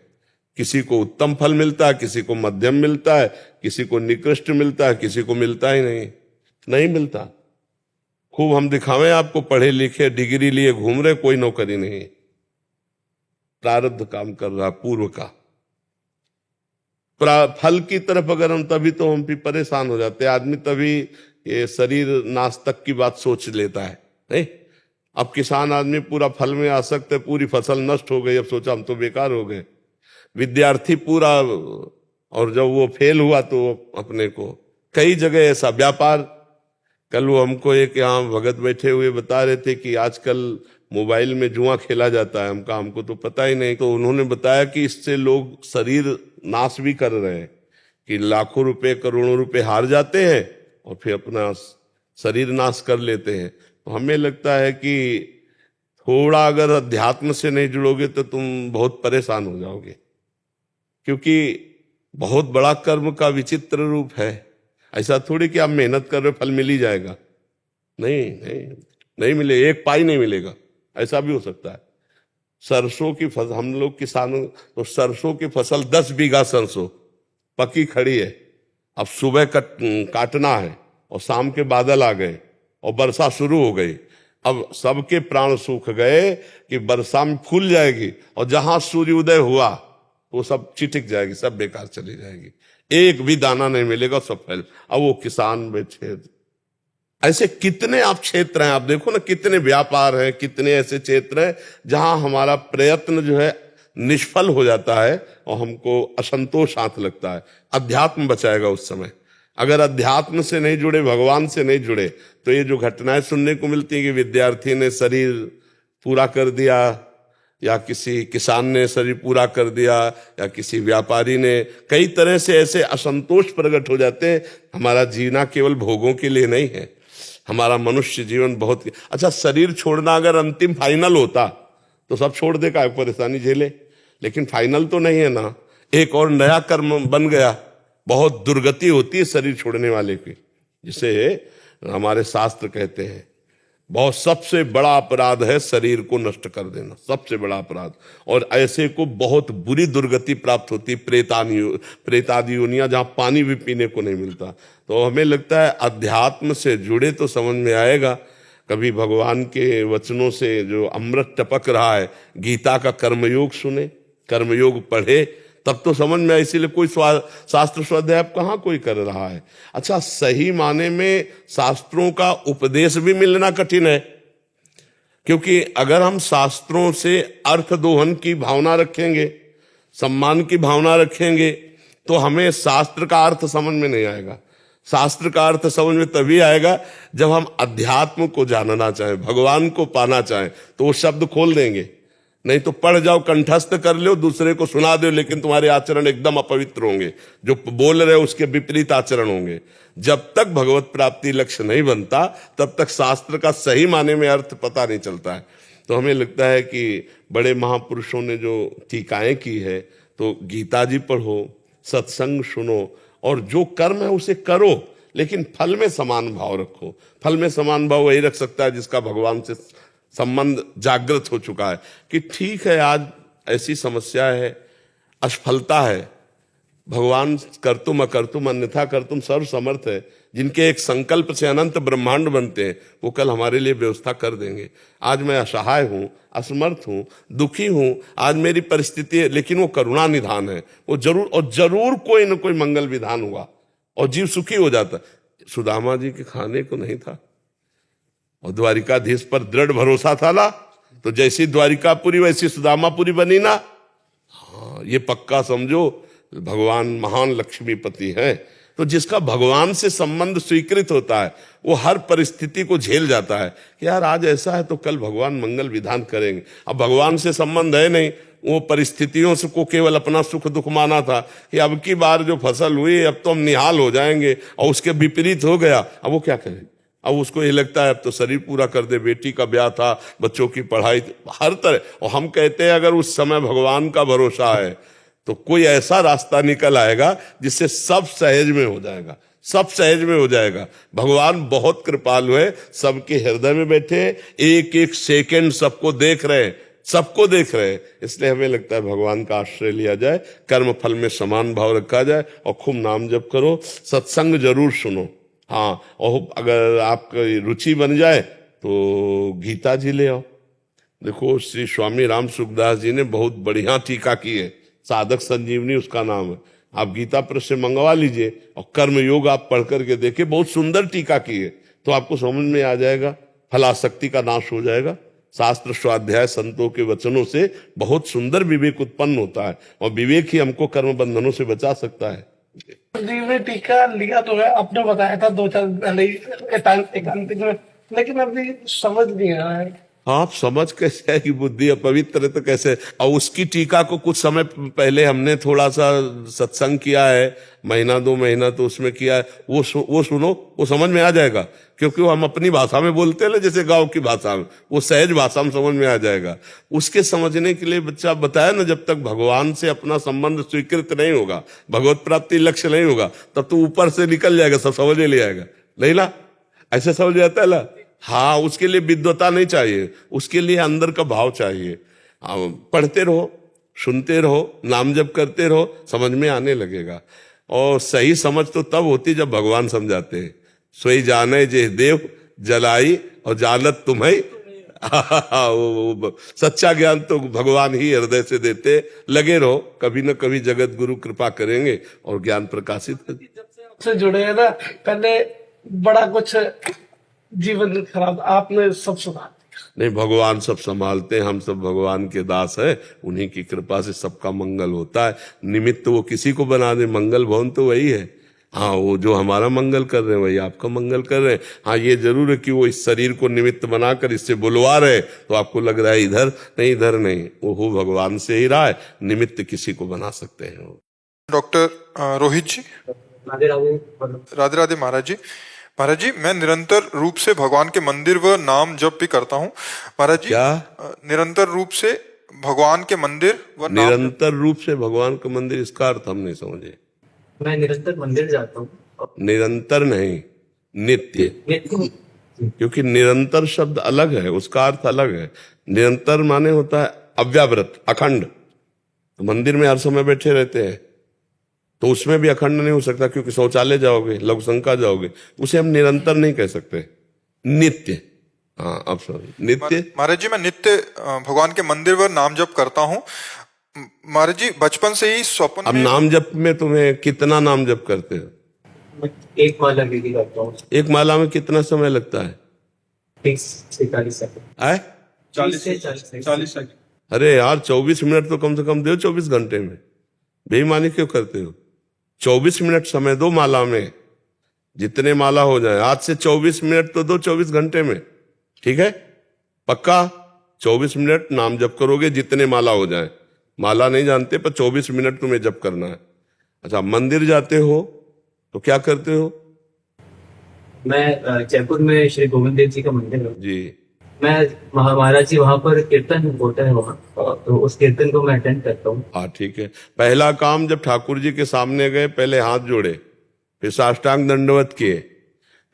किसी को उत्तम फल मिलता है, किसी को मध्यम मिलता है, किसी को निकृष्ट मिलता है, किसी को मिलता ही नहीं मिलता। खूब हम दिखावें आपको, पढ़े लिखे डिग्री लिए घूम रहे, कोई नौकरी नहीं, प्रारब्ध काम कर रहा पूर्व का। फल की तरफ अगर हम, तभी तो हम भी परेशान हो जाते हैं। आदमी तभी ये शरीर नाश तक की बात सोच लेता है, नहीं? अब किसान आदमी पूरा फल में आसक्त है, पूरी फसल नष्ट हो गई, अब सोचा हम तो बेकार हो गए। विद्यार्थी पूरा, और जब वो फेल हुआ तो अपने को कई जगह ऐसा व्यापार। कल वो हमको एक यहाँ भगत बैठे हुए बता रहे थे कि आजकल मोबाइल में जुआ खेला जाता है। हमको तो पता ही नहीं। तो उन्होंने बताया कि इससे लोग शरीर नाश भी कर रहे हैं, कि लाखों रुपए करोड़ों रुपए हार जाते हैं और फिर अपना शरीर नाश कर लेते हैं। तो हमें लगता है कि थोड़ा अगर अध्यात्म से नहीं जुड़ोगे तो तुम बहुत परेशान हो जाओगे, क्योंकि बहुत बड़ा कर्म का विचित्र रूप है। ऐसा थोड़ी कि आप मेहनत कर रहे हो फल मिल ही जाएगा, नहीं नहीं नहीं मिले, एक पाई नहीं मिलेगा, ऐसा भी हो सकता है। सरसों की फसल, हम लोग किसानों, तो सरसों की फसल 10 बीघा सरसों पकी खड़ी है, अब सुबह काटना है और शाम के बादल आ गए और वर्षा शुरू हो गई। अब सबके प्राण सूख गए कि वर्षा में फूल जाएगी और जहां सूर्योदय हुआ वो सब चिटिक जाएगी, सब बेकार चली जाएगी, एक भी दाना नहीं मिलेगा, सब फैल। अब वो किसान बैठे। ऐसे कितने आप क्षेत्र हैं, आप देखो ना, कितने व्यापार हैं, कितने ऐसे क्षेत्र हैं जहां हमारा प्रयत्न जो है निष्फल हो जाता है और हमको असंतोष हाथ लगता है। अध्यात्म बचाएगा उस समय। अगर अध्यात्म से नहीं जुड़े, भगवान से नहीं जुड़े, तो ये जो घटनाएं सुनने को मिलती है कि विद्यार्थी ने शरीर पूरा कर दिया, या किसी किसान ने शरीर पूरा कर दिया, या किसी व्यापारी ने, कई तरह से ऐसे असंतोष प्रकट हो जाते हैं। हमारा जीना केवल भोगों के लिए नहीं है, हमारा मनुष्य जीवन बहुत। अच्छा, शरीर छोड़ना अगर अंतिम फाइनल होता तो सब छोड़ दे, का परेशानी झेले, लेकिन फाइनल तो नहीं है ना, एक और नया कर्म बन गया। बहुत दुर्गति होती है शरीर छोड़ने वाले की, जिसे हमारे शास्त्र कहते हैं बहुत सबसे बड़ा अपराध है शरीर को नष्ट कर देना, सबसे बड़ा अपराध। और ऐसे को बहुत बुरी दुर्गति प्राप्त होती, प्रेतादि योनियां, जहां पानी भी पीने को नहीं मिलता। तो हमें लगता है अध्यात्म से जुड़े तो समझ में आएगा। कभी भगवान के वचनों से जो अमृत टपक रहा है, गीता का कर्मयोग सुने, कर्मयोग पढ़े, तब तो समझ में। इसीलिए कोई शास्त्र स्वाध्याय कहाँ कोई कर रहा है। अच्छा, सही माने में शास्त्रों का उपदेश भी मिलना कठिन है, क्योंकि अगर हम शास्त्रों से अर्थ दोहन की भावना रखेंगे, सम्मान की भावना रखेंगे, तो हमें शास्त्र का अर्थ समझ में नहीं आएगा। शास्त्र का अर्थ समझ में तभी आएगा जब हम अध्यात्म को जानना चाहें, भगवान को पाना चाहें, तो वो शब्द खोल देंगे। नहीं तो पढ़ जाओ, कंठस्थ कर लो, दूसरे को सुना दो, लेकिन तुम्हारे आचरण एकदम अपवित्र होंगे, जो बोल रहे हो उसके विपरीत आचरण होंगे। जब तक भगवत प्राप्ति लक्ष्य नहीं बनता, तब तक शास्त्र का सही माने में अर्थ पता नहीं चलता है। तो हमें लगता है कि बड़े महापुरुषों ने जो टीकाएं की है, तो गीता जी पढ़ो, सत्संग सुनो, और जो कर्म है उसे करो, लेकिन फल में समान भाव रखो। फल में समान भाव वही रख सकता है जिसका भगवान से संबंध जागृत हो चुका है, कि ठीक है आज ऐसी समस्या है, असफलता है, भगवान कर्तुम अकर्तुम अन्यथा कर्तुम सर्व समर्थ है। जिनके एक संकल्प से अनंत ब्रह्मांड बनते हैं, वो कल हमारे लिए व्यवस्था कर देंगे। आज मैं असहाय हूं, असमर्थ हूं, दुखी हूं, आज मेरी परिस्थिति है, लेकिन वो करुणा निधान है, वो जरूर कोई न कोई मंगल विधान हुआ और जीव सुखी हो जाता। सुदामा जी के खाने को नहीं था और द्वारिकाधीश पर दृढ़ भरोसा था ना, तो जैसी द्वारिकापुरी वैसी सुदामापुरी बनी ना। हाँ, ये पक्का समझो, भगवान महान लक्ष्मीपति है। तो जिसका भगवान से संबंध स्वीकृत होता है, वो हर परिस्थिति को झेल जाता है कि यार आज ऐसा है तो कल भगवान मंगल विधान करेंगे। अब भगवान से संबंध है नहीं, वो परिस्थितियों से को केवल अपना सुख दुख माना था कि अब की बार जो फसल हुई अब तो हम निहाल हो जाएंगे, और उसके विपरीत हो गया। अब वो क्या करे, अब उसको ये लगता है अब तो शरीर पूरा कर दे, बेटी का ब्याह था, बच्चों की पढ़ाई, हर तरह। और हम कहते हैं अगर उस समय भगवान का भरोसा है तो कोई ऐसा रास्ता निकल आएगा जिससे सब सहज में हो जाएगा, सब सहज में हो जाएगा। भगवान बहुत कृपालु है, सबके हृदय में बैठे, एक एक सेकंड सबको देख रहे हैं, सबको देख रहे हैं। इसलिए हमें लगता है भगवान का आश्रय लिया जाए, कर्म फल में समान भाव रखा जाए, और खूब नाम जप करो, सत्संग जरूर सुनो। हाँ, और अगर आपकी रुचि बन जाए तो गीता जी ले आओ। देखो, श्री स्वामी राम सुखदास जी ने बहुत बढ़िया टीका की है, साधक संजीवनी उसका नाम है। आप गीता प्रेस से मंगवा लीजिए और कर्म योग आप पढ़ करके देखिए, बहुत सुंदर टीका की है, तो आपको समझ में आ जाएगा, फलासक्ति का नाश हो जाएगा। शास्त्र स्वाध्याय संतों के वचनों से बहुत सुंदर विवेक उत्पन्न होता है, और विवेक ही हमको कर्म बंधनों से बचा सकता है। जी, मैं टीका लिया तो है, आपने बताया था 2-4 पहले एकांतिक में, लेकिन अभी समझ नहीं आ रहा है। आप समझ कैसे है कि बुद्धि अपवित्र है तो कैसे। और उसकी टीका को कुछ समय पहले हमने थोड़ा सा सत्संग किया है, महीना 2 महीना तो उसमें किया है, वो सुनो, वो समझ में आ जाएगा। क्योंकि वो हम अपनी भाषा में बोलते हैं ना, जैसे गांव की भाषा में, वो सहज भाषा में समझ में आ जाएगा। उसके समझने के लिए बच्चा बताया ना, जब तक भगवान से अपना संबंध स्वीकृत नहीं होगा, भगवत प्राप्ति लक्ष्य नहीं होगा, तब तो ऊपर से निकल जाएगा, सब समझ ले आएगा। नहीं ला, ऐसे समझ जाता है ला। हाँ, उसके लिए विद्वता नहीं चाहिए, उसके लिए अंदर का भाव चाहिए। पढ़ते रहो, सुनते रहो, नाम जप करते रहो, समझ में आने लगेगा। और सही समझ तो तब होती जब भगवान समझाते हैं। सोई जाने जे देव जलाई और जानत तुम्हें। सच्चा ज्ञान तो भगवान ही हृदय से देते। लगे रहो, कभी न कभी जगत गुरु कृपा करेंगे और ज्ञान प्रकाशित से जुड़े हैं ना, पहले बड़ा कुछ जीवन खराब, आपने सब सुना। नहीं, भगवान सब संभालते हैं, हम सब भगवान के दास हैं, उन्हीं की कृपा से सबका मंगल होता है। निमित्त तो वो किसी को बना दे, मंगल भवन तो वही है। हाँ, वो जो हमारा मंगल कर रहे हैं वही आपका मंगल कर रहे हैं। हाँ, ये जरूर है कि वो इस शरीर को निमित्त बनाकर इससे बुलवा रहे, तो आपको लग रहा है इधर नहीं, वो हो भगवान से ही रहा है, निमित्त किसी को बना सकते हैं। डॉक्टर रोहित जी, राधे राधे महाराज जी। महाराज जी, मैं निरंतर रूप से भगवान के मंदिर व नाम जप भी करता हूँ महाराज जी। क्या निरंतर रूप से भगवान के मंदिर व नाम निरंतर रूप से भगवान का मंदिर, इसका अर्थ हम नहीं समझे। मैं निरंतर मंदिर जाता हूँ। निरंतर नहीं, नित्य। क्योंकि निरंतर शब्द अलग है, उसका अर्थ अलग है। निरंतर माने होता है अव्यावृत, अखंड। तो मंदिर में हर समय बैठे रहते हैं, तो उसमें भी अखंड नहीं हो सकता, क्योंकि शौचालय जाओगे, लघु शंका जाओगे, उसे हम निरंतर नहीं कह सकते। नित्य, हाँ अब सॉरी, नित्य। महाराज जी, मैं नित्य भगवान के मंदिर व नाम जप करता हूँ महाराज जी। बचपन से ही स्वप्न अब में नाम जप में तुम्हें कितना नाम जप करते हो? एक माला विधि करता हूँ। एक माला में कितना समय लगता है? 30 से 40 सेकंड। आए 40 से 40 सेकंड। अरे यार, 24 मिनट तो कम से कम दो 24 घंटे में। बेईमानी क्यों करते हो? 24 मिनट समय दो माला में, जितने माला हो जाए। आज से 24 मिनट तो दो 24 घंटे में, ठीक है? पक्का 24 मिनट नाम जप करोगे, जितने माला हो जाए। माला नहीं जानते, पर 24 मिनट तुम्हें जप करना है। अच्छा, मंदिर जाते हो तो क्या करते हो? मैं जयपुर में श्री गोविंद देव जी का मंदिर है जी। मैं महाराज जी, वहां पर कीर्तन होता है वहाँ, तो उस कीर्तन को मैं अटेंड करता हूँ। हाँ, ठीक है। पहला काम, जब ठाकुर जी के सामने गए, पहले हाथ जोड़े, फिर साष्टांग दंडवत किए,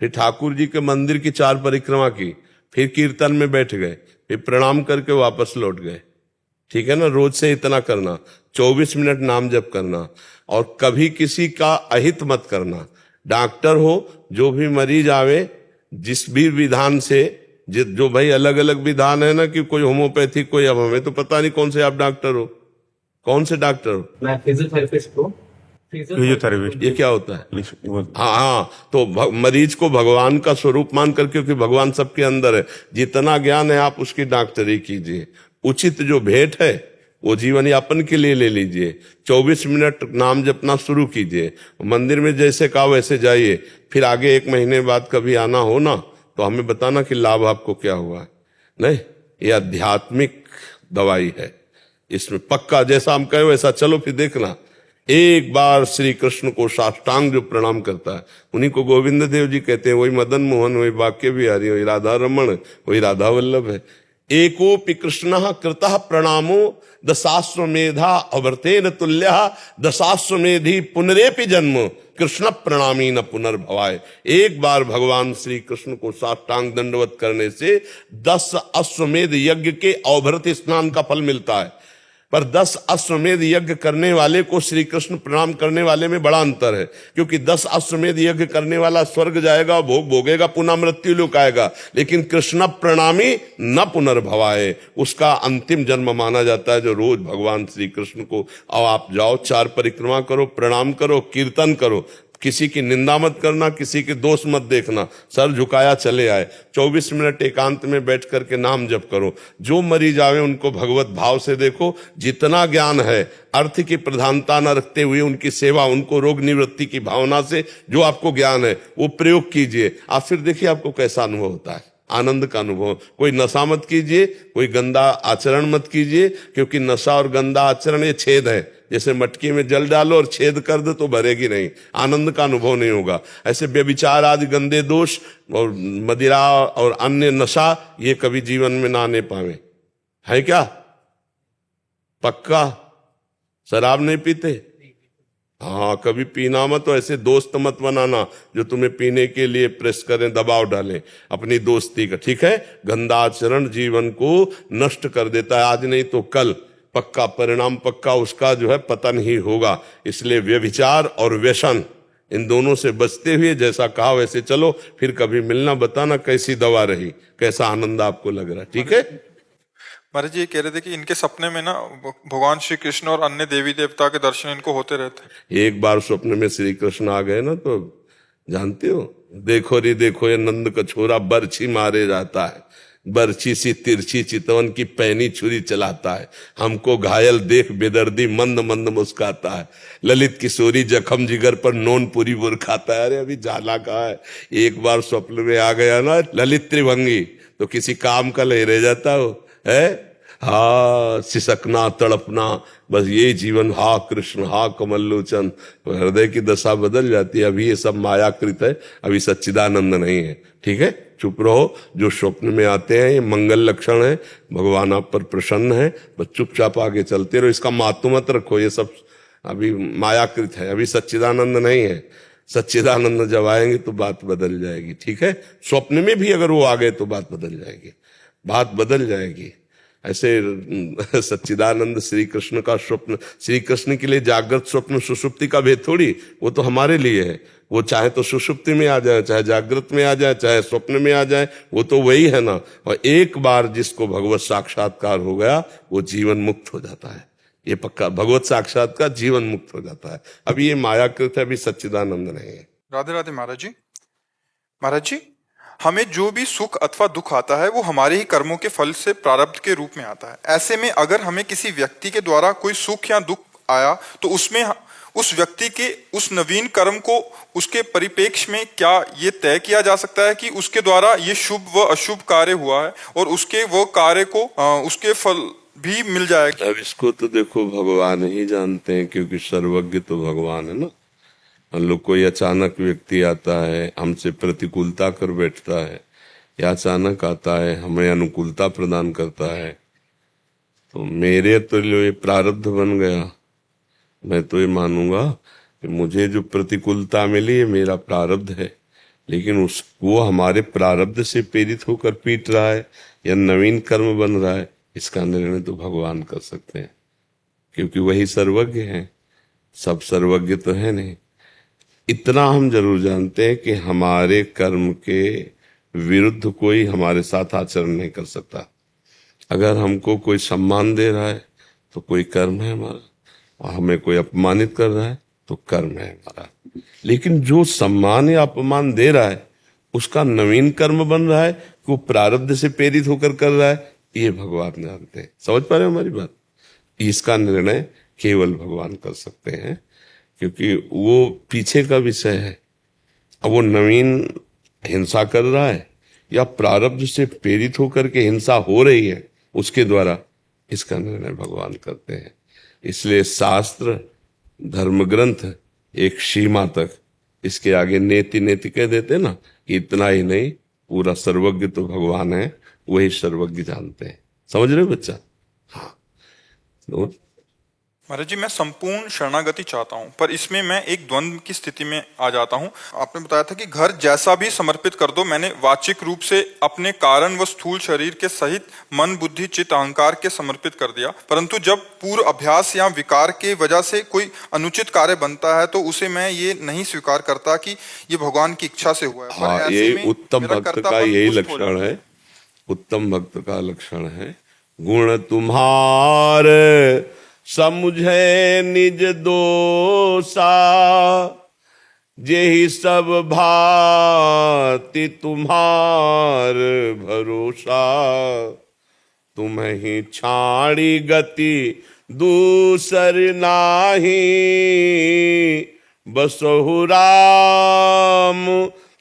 फिर ठाकुर जी के मंदिर की 4 परिक्रमा की, फिर कीर्तन में बैठ गए, फिर प्रणाम करके वापस लौट गए। ठीक है ना? रोज से इतना करना, 24 मिनट नाम जप करना, और कभी किसी का अहित मत करना। डॉक्टर हो, जो भी मरीज आवे, जिस भी विधान से, जो भाई अलग अलग विधान है ना, कि कोई होम्योपैथिक, कोई, अब हमें तो पता नहीं कौन से आप डॉक्टर हो, कौन से डॉक्टर हो? मैं फिजियोथेरेपिस्ट हूँ। फिजियोथेरेपिस्ट, ये क्या होता है? हाँ, हाँ, तो मरीज को भगवान का स्वरूप मानकर, क्योंकि भगवान सबके अंदर है, जितना ज्ञान है आप उसकी डॉक्टरी कीजिए। उचित जो भेंट है वो जीवन यापन के लिए ले लीजिए। 24 मिनट नाम जपना शुरू कीजिए। मंदिर में जैसे कहा वैसे जाइए। फिर आगे 1 महीने बाद कभी आना हो ना, तो हमें बताना कि लाभ आपको क्या हुआ है। नहीं, ये आध्यात्मिक दवाई है, इसमें पक्का जैसा हम कहे वैसा चलो। फिर देखना, एक बार श्री कृष्ण को साष्टांग जो प्रणाम करता है, उन्हीं को गोविंद देव जी कहते हैं। वही मदन मोहन, वही वाक्य बिहारी, वही राधा रमण, वही राधा वल्लभ है। एकोपि कृष्णः कृतः प्रणामो दशाश्वमेधा अवर्तेन तुल्यः दशाश्वमेधि पुनरेपि जन्म कृष्ण प्रणामी न पुनर्भवाय। एक बार भगवान श्री कृष्ण को साष्टांग दंडवत करने से 10 अश्वमेध यज्ञ के अवभृत स्नान का फल मिलता है। पर 10 अश्वमेध यज्ञ करने वाले को श्री कृष्ण प्रणाम करने वाले में बड़ा अंतर है, क्योंकि 10 अश्वमेध यज्ञ करने वाला स्वर्ग जाएगा, भोग भोगेगा, पुनः मृत्यु लोक आएगा, लेकिन कृष्ण प्रणामी न पुनर्भवाए, उसका अंतिम जन्म माना जाता है। जो रोज भगवान श्री कृष्ण को, अब आप जाओ 4 परिक्रमा करो, प्रणाम करो, कीर्तन करो, किसी की निंदा मत करना, किसी के दोष मत देखना, सर झुकाया चले आए। 24 मिनट एकांत में बैठ करके नाम जप करो। जो मरीज आवे उनको भगवत भाव से देखो। जितना ज्ञान है, अर्थ की प्रधानता न रखते हुए उनकी सेवा, उनको रोग निवृत्ति की भावना से जो आपको ज्ञान है वो प्रयोग कीजिए। आप फिर देखिए आपको कैसा अनुभव होता है। आनंद का अनुभव। कोई नशा मत कीजिए, कोई गंदा आचरण मत कीजिए, क्योंकि नशा और गंदा आचरण ये छेद है। जैसे मटकी में जल डालो और छेद कर दो तो भरेगी नहीं, आनंद का अनुभव नहीं होगा। ऐसे व्यभिचार आदि गंदे दोष और मदिरा और अन्य नशा ये कभी जीवन में ना आने पावे। है क्या? पक्का शराब नहीं पीते? हाँ, कभी पीना मत। तो ऐसे दोस्त मत बनाना जो तुम्हें पीने के लिए प्रेस करें, दबाव डालें अपनी दोस्ती का, ठीक है? गंदा आचरण जीवन को नष्ट कर देता है, आज नहीं तो कल पक्का परिणाम, पक्का उसका जो है पतन ही होगा। इसलिए व्यभिचार और व्यसन इन दोनों से बचते हुए जैसा कहा वैसे चलो। फिर कभी मिलना, बताना कैसी दवा रही, कैसा आनंद आपको लग रहा, ठीक है? महाराज जी ये कह रहे थे कि इनके सपने में ना भगवान श्री कृष्ण और अन्य देवी देवता के दर्शन इनको होते रहते हैं। एक बार स्वप्न में श्री कृष्ण आ गए ना तो जानते हो, देखो रे देखो ये नंद का छोरा बरछी मारे जाता है, बरछी सी तिरछी चितवन की पैनी छुरी चलाता है, हमको घायल देख बेदर्दी मंद मंद मुस्काता है, ललित किशोरी जखम जिगर पर नोन पूरी बुर खाता है। अरे अभी जाला कहा है, एक बार स्वप्न में आ गया ना ललित त्रिभंगी तो किसी काम का नहीं रह जाता हो, है? हा सिसकना तड़पना, बस ये जीवन, हा कृष्ण हा कमलोचन, तो हृदय की दशा बदल जाती है। अभी ये सब मायाकृत है, अभी सच्चिदानंद नहीं है, ठीक है? चुप रहो। जो स्वप्न में आते हैं ये मंगल लक्षण है, भगवान आप पर प्रसन्न है, बस चुपचाप आगे चलते रहो। इसका महत्व मत रखो, ये सब अभी मायाकृत है, अभी सच्चिदानंद नहीं है। सच्चिदानंद जब आएंगे तो बात बदल जाएगी, ठीक है? स्वप्न में भी अगर वो आ गए तो बात बदल जाएगी, बात बदल जाएगी। ऐसे सच्चिदानंद श्री कृष्ण का स्वप्न, श्री कृष्ण के लिए जागृत स्वप्न सुषुप्ति का भेद थोड़ी, वो तो हमारे लिए है। वो चाहे तो सुषुप्ति में आ जाए, चाहे जागृत में आ जाए, चाहे स्वप्न में आ जाए, वो तो वही है ना। और एक बार जिसको भगवत साक्षात्कार हो गया वो जीवन मुक्त हो जाता है, ये पक्का। भगवत साक्षात्कार जीवन मुक्त हो जाता है। अभी ये मायाकृत है, अभी सच्चिदानंद नहीं है। राधे राधे महाराज जी। महाराज जी हमें जो भी सुख अथवा दुख आता है वो हमारे ही कर्मों के फल से प्रारब्ध के रूप में आता है। ऐसे में अगर हमें किसी व्यक्ति के द्वारा कोई सुख या दुख आया तो उसमें उस व्यक्ति के उस नवीन कर्म को उसके परिप्रेक्ष्य में क्या ये तय किया जा सकता है कि उसके द्वारा ये शुभ व अशुभ कार्य हुआ है और उसके वो कार्य को उसके फल भी मिल जाएगा? अब इसको तो देखो भगवान ही जानते हैं, क्योंकि सर्वज्ञ तो भगवान है ना। हम लोग कोई अचानक व्यक्ति आता है हमसे प्रतिकूलता कर बैठता है, या अचानक आता है हमें अनुकूलता प्रदान करता है, तो मेरे तो ये प्रारब्ध बन गया। मैं तो ये मानूंगा कि मुझे जो प्रतिकूलता मिली है मेरा प्रारब्ध है, लेकिन वो हमारे प्रारब्ध से प्रेरित होकर पीट रहा है या नवीन कर्म बन रहा है, इसका निर्णय तो भगवान कर सकते हैं, क्योंकि वही सर्वज्ञ हैं। सब सर्वज्ञ तो है नहीं। इतना हम जरूर जानते हैं कि हमारे कर्म के विरुद्ध कोई हमारे साथ आचरण नहीं कर सकता। अगर हमको कोई सम्मान दे रहा है तो कोई कर्म है हमारा, और हमें कोई अपमानित कर रहा है तो कर्म है हमारा। लेकिन जो सम्मान या अपमान दे रहा है उसका नवीन कर्म बन रहा है कि वो प्रारब्ध से प्रेरित होकर कर रहा है, ये भगवान जानते हैं। समझ पा रहे हो हमारी बात? इसका निर्णय केवल भगवान कर सकते हैं, क्योंकि वो पीछे का विषय है। अब वो नवीन हिंसा कर रहा है या प्रारब्ध से प्रेरित होकर के हिंसा हो रही है उसके द्वारा, इसका निर्णय भगवान करते हैं। इसलिए शास्त्र धर्म ग्रंथ एक सीमा तक, इसके आगे नेति नेति कह देते ना, इतना ही नहीं, पूरा सर्वज्ञ तो भगवान है, वही सर्वज्ञ जानते हैं। समझ रहे हो बच्चा? हाँ। तो महाराज जी मैं संपूर्ण शरणागति चाहता हूँ, पर इसमें मैं एक द्वंद्व की स्थिति में आ जाता हूँ। आपने बताया था कि घर जैसा भी समर्पित कर दो, मैंने वाचिक रूप से अपने कारण व स्थूल शरीर के सहित मन बुद्धि चित्त अहंकार के समर्पित कर दिया, परंतु जब पूर्व अभ्यास या विकार के वजह से कोई अनुचित कार्य बनता है तो उसे मैं ये नहीं स्वीकार करता कि ये भगवान की इच्छा से हुआ है। हाँ, ये उत्तम भक्त का यही लक्षण है, उत्तम भक्त का लक्षण है। गुण तुम्हार समझे निज दोषा, जेहि सब भांति तुम्हार भरोसा, तुम्हें छाड़ी गति दूसर नाही, बसहु राम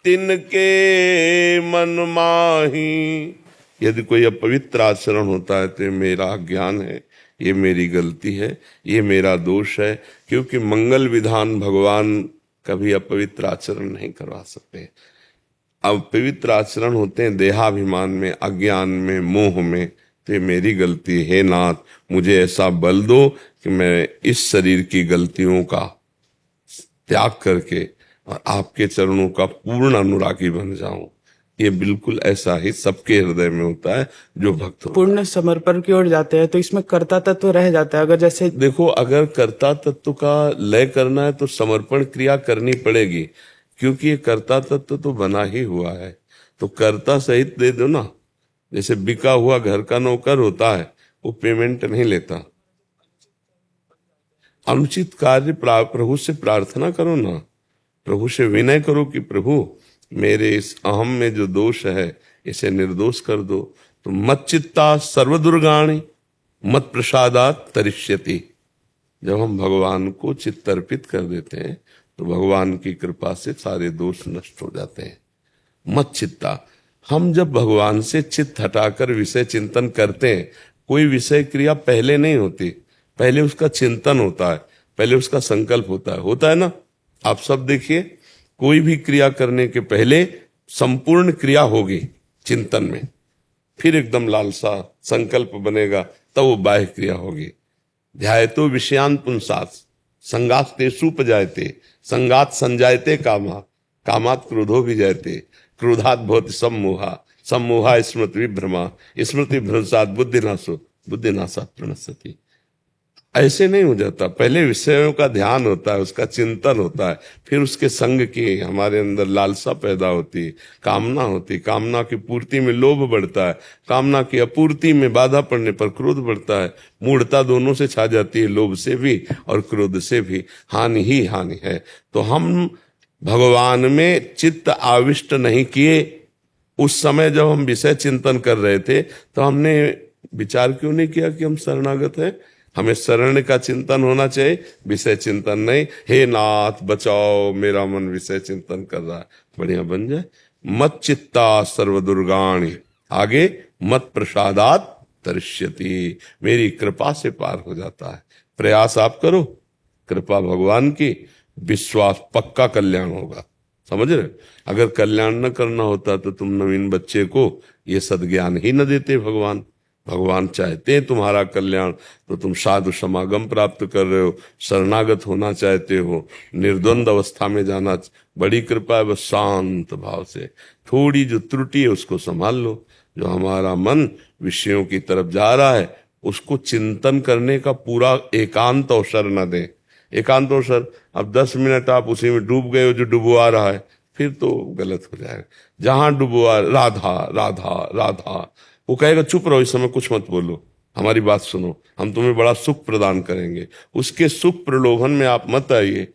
तिनके मन माही। यदि कोई अपवित्र आचरण होता है तो ये मेरा अज्ञान है, ये मेरी गलती है, ये मेरा दोष है, क्योंकि मंगल विधान भगवान कभी अपवित्र आचरण नहीं करवा सकते। अपवित्र आचरण होते हैं देहाभिमान में, अज्ञान में, मोह में। तो ये मेरी गलती है नाथ, मुझे ऐसा बल दो कि मैं इस शरीर की गलतियों का त्याग करके और आपके चरणों का पूर्ण अनुरागी बन जाऊं। ये बिल्कुल ऐसा ही सबके हृदय में होता है जो भक्त होता है। पूर्ण समर्पण की ओर जाते हैं तो इसमें कर्ता तत्व रह जाता है। अगर जैसे देखो, अगर कर्ता तत्व का लय करना है तो समर्पण क्रिया करनी पड़ेगी, क्योंकि ये कर्ता तत्व तो बना ही हुआ है। तो कर्ता सहित दे दो ना। जैसे बिका हुआ घर का नौकर होता है, वो पेमेंट नहीं लेता। अनुचित कार्य प्रभु से प्रार्थना करो ना, प्रभु से विनय करो कि प्रभु मेरे इस अहम में जो दोष है इसे निर्दोष कर दो। तो मत चित्ता सर्वदुर्गाणी मत प्रसादात तरिष्यति। जब हम भगवान को चित्त अर्पित कर देते हैं तो भगवान की कृपा से सारे दोष नष्ट हो जाते हैं। मत चित्ता, हम जब भगवान से चित्त हटाकर विषय चिंतन करते हैं, कोई विषय क्रिया पहले नहीं होती, पहले उसका चिंतन होता है, पहले उसका संकल्प होता है ना। आप सब देखिए, कोई भी क्रिया करने के पहले संपूर्ण क्रिया होगी चिंतन में, फिर एकदम लालसा संकल्प बनेगा, तब वो बाह्य क्रिया होगी। ध्यायतो विषयान पुंसात् संगात तेषु उपजायते संगात संजायते कामा कामात् क्रोधो विजायते क्रोधात् भवति सम्मोहा सम्मोहा स्मृति विभ्रमा स्मृति भ्रंशात् बुद्धिनाशो बुद्धिनाशात् प्रणश्यति। ऐसे नहीं हो जाता, पहले विषयों का ध्यान होता है, उसका चिंतन होता है, फिर उसके संग की हमारे अंदर लालसा पैदा होती, कामना होती, कामना की पूर्ति में लोभ बढ़ता है, कामना की अपूर्ति में बाधा पड़ने पर क्रोध बढ़ता है। मूढ़ता दोनों से छा जाती है, लोभ से भी और क्रोध से भी। हानि ही हानि है। तो हम भगवान में चित्त आविष्ट नहीं किए। उस समय जब हम विषय चिंतन कर रहे थे तो हमने विचार क्यों नहीं किया कि हम शरणागत हैं? हमें शरण का चिंतन होना चाहिए, विषय चिंतन नहीं। हे नाथ बचाओ, मेरा मन विषय चिंतन कर रहा है, बढ़िया बन जाए। मत चित्ता सर्वदुर्गाणी, आगे मत प्रसादात तरिष्यति, मेरी कृपा से पार हो जाता है। प्रयास आप करो, कृपा भगवान की, विश्वास पक्का कल्याण होगा। समझ रहे? अगर कल्याण न करना होता तो तुम नवीन बच्चे को ये सद्ज्ञान ही न देते। भगवान चाहते हैं तुम्हारा कल्याण, तो तुम साधु समागम प्राप्त कर रहे हो, शरणागत होना चाहते हो, निर्द्वंद अवस्था में जाना, बड़ी कृपा है। बस शांत भाव से थोड़ी जो त्रुटि है उसको संभाल लो। जो हमारा मन विषयों की तरफ जा रहा है उसको चिंतन करने का पूरा एकांत अवसर न दें। एकांत अवसर, अब 10 मिनट आप उसी में डूब गए हो जो डुबवा रहा है, फिर तो गलत हो जाएगा। जहां डुबवा राधा राधा राधा, वो कहेगा चुप रहो, इस समय कुछ मत बोलो, हमारी बात सुनो, हम तुम्हें बड़ा सुख प्रदान करेंगे। उसके सुख प्रलोभन में आप मत आइए।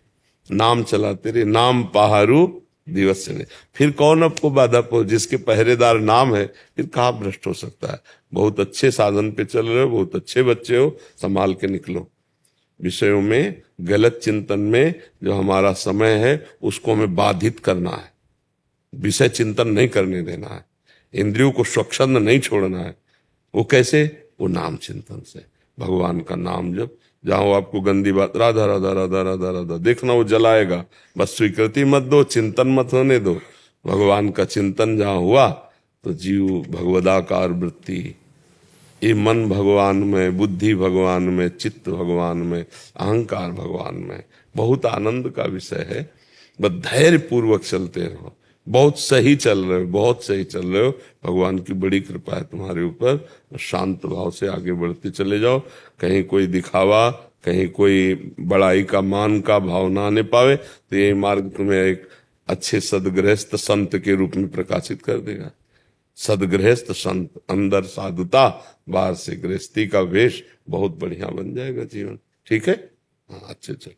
नाम चलाते रहे, नाम पहारू दिवस से। फिर कौन आपको बाधा पहुंच, जिसके पहरेदार नाम है, फिर कहाँ भ्रष्ट हो सकता है। बहुत अच्छे साधन पे चल रहे हो, बहुत अच्छे बच्चे हो, संभाल के निकलो। विषयों में, गलत चिंतन में जो हमारा समय है उसको हमें बाधित करना है, विषय चिंतन नहीं करने देना है, इंद्रियों को स्वच्छंद नहीं छोड़ना है। वो कैसे? वो नाम चिंतन से, भगवान का नाम जब, जहां आपको गंदी बात राधा राधा राधा राधा राधा देखना, वो जलाएगा। बस स्वीकृति मत दो, चिंतन मत होने दो। भगवान का चिंतन जहां हुआ तो जीव भगवदाकार वृत्ति, ये मन भगवान में, बुद्धि भगवान में, चित्त भगवान में, अहंकार भगवान में, बहुत आनंद का विषय है। बस धैर्य पूर्वक चलते रहो। बहुत सही चल रहे हो, बहुत सही चल रहे हो, भगवान की बड़ी कृपा है तुम्हारे ऊपर। शांत भाव से आगे बढ़ते चले जाओ। कहीं कोई दिखावा, कहीं कोई बड़ाई का, मान का भाव ना आने पावे, तो ये मार्ग तुम्हें एक अच्छे सदगृहस्थ संत के रूप में प्रकाशित कर देगा। सदगृहस्थ संत, अंदर साधुता, बाहर से गृहस्थी का वेश, बहुत बढ़िया बन जाएगा जीवन। ठीक है? हाँ, अच्छे चल।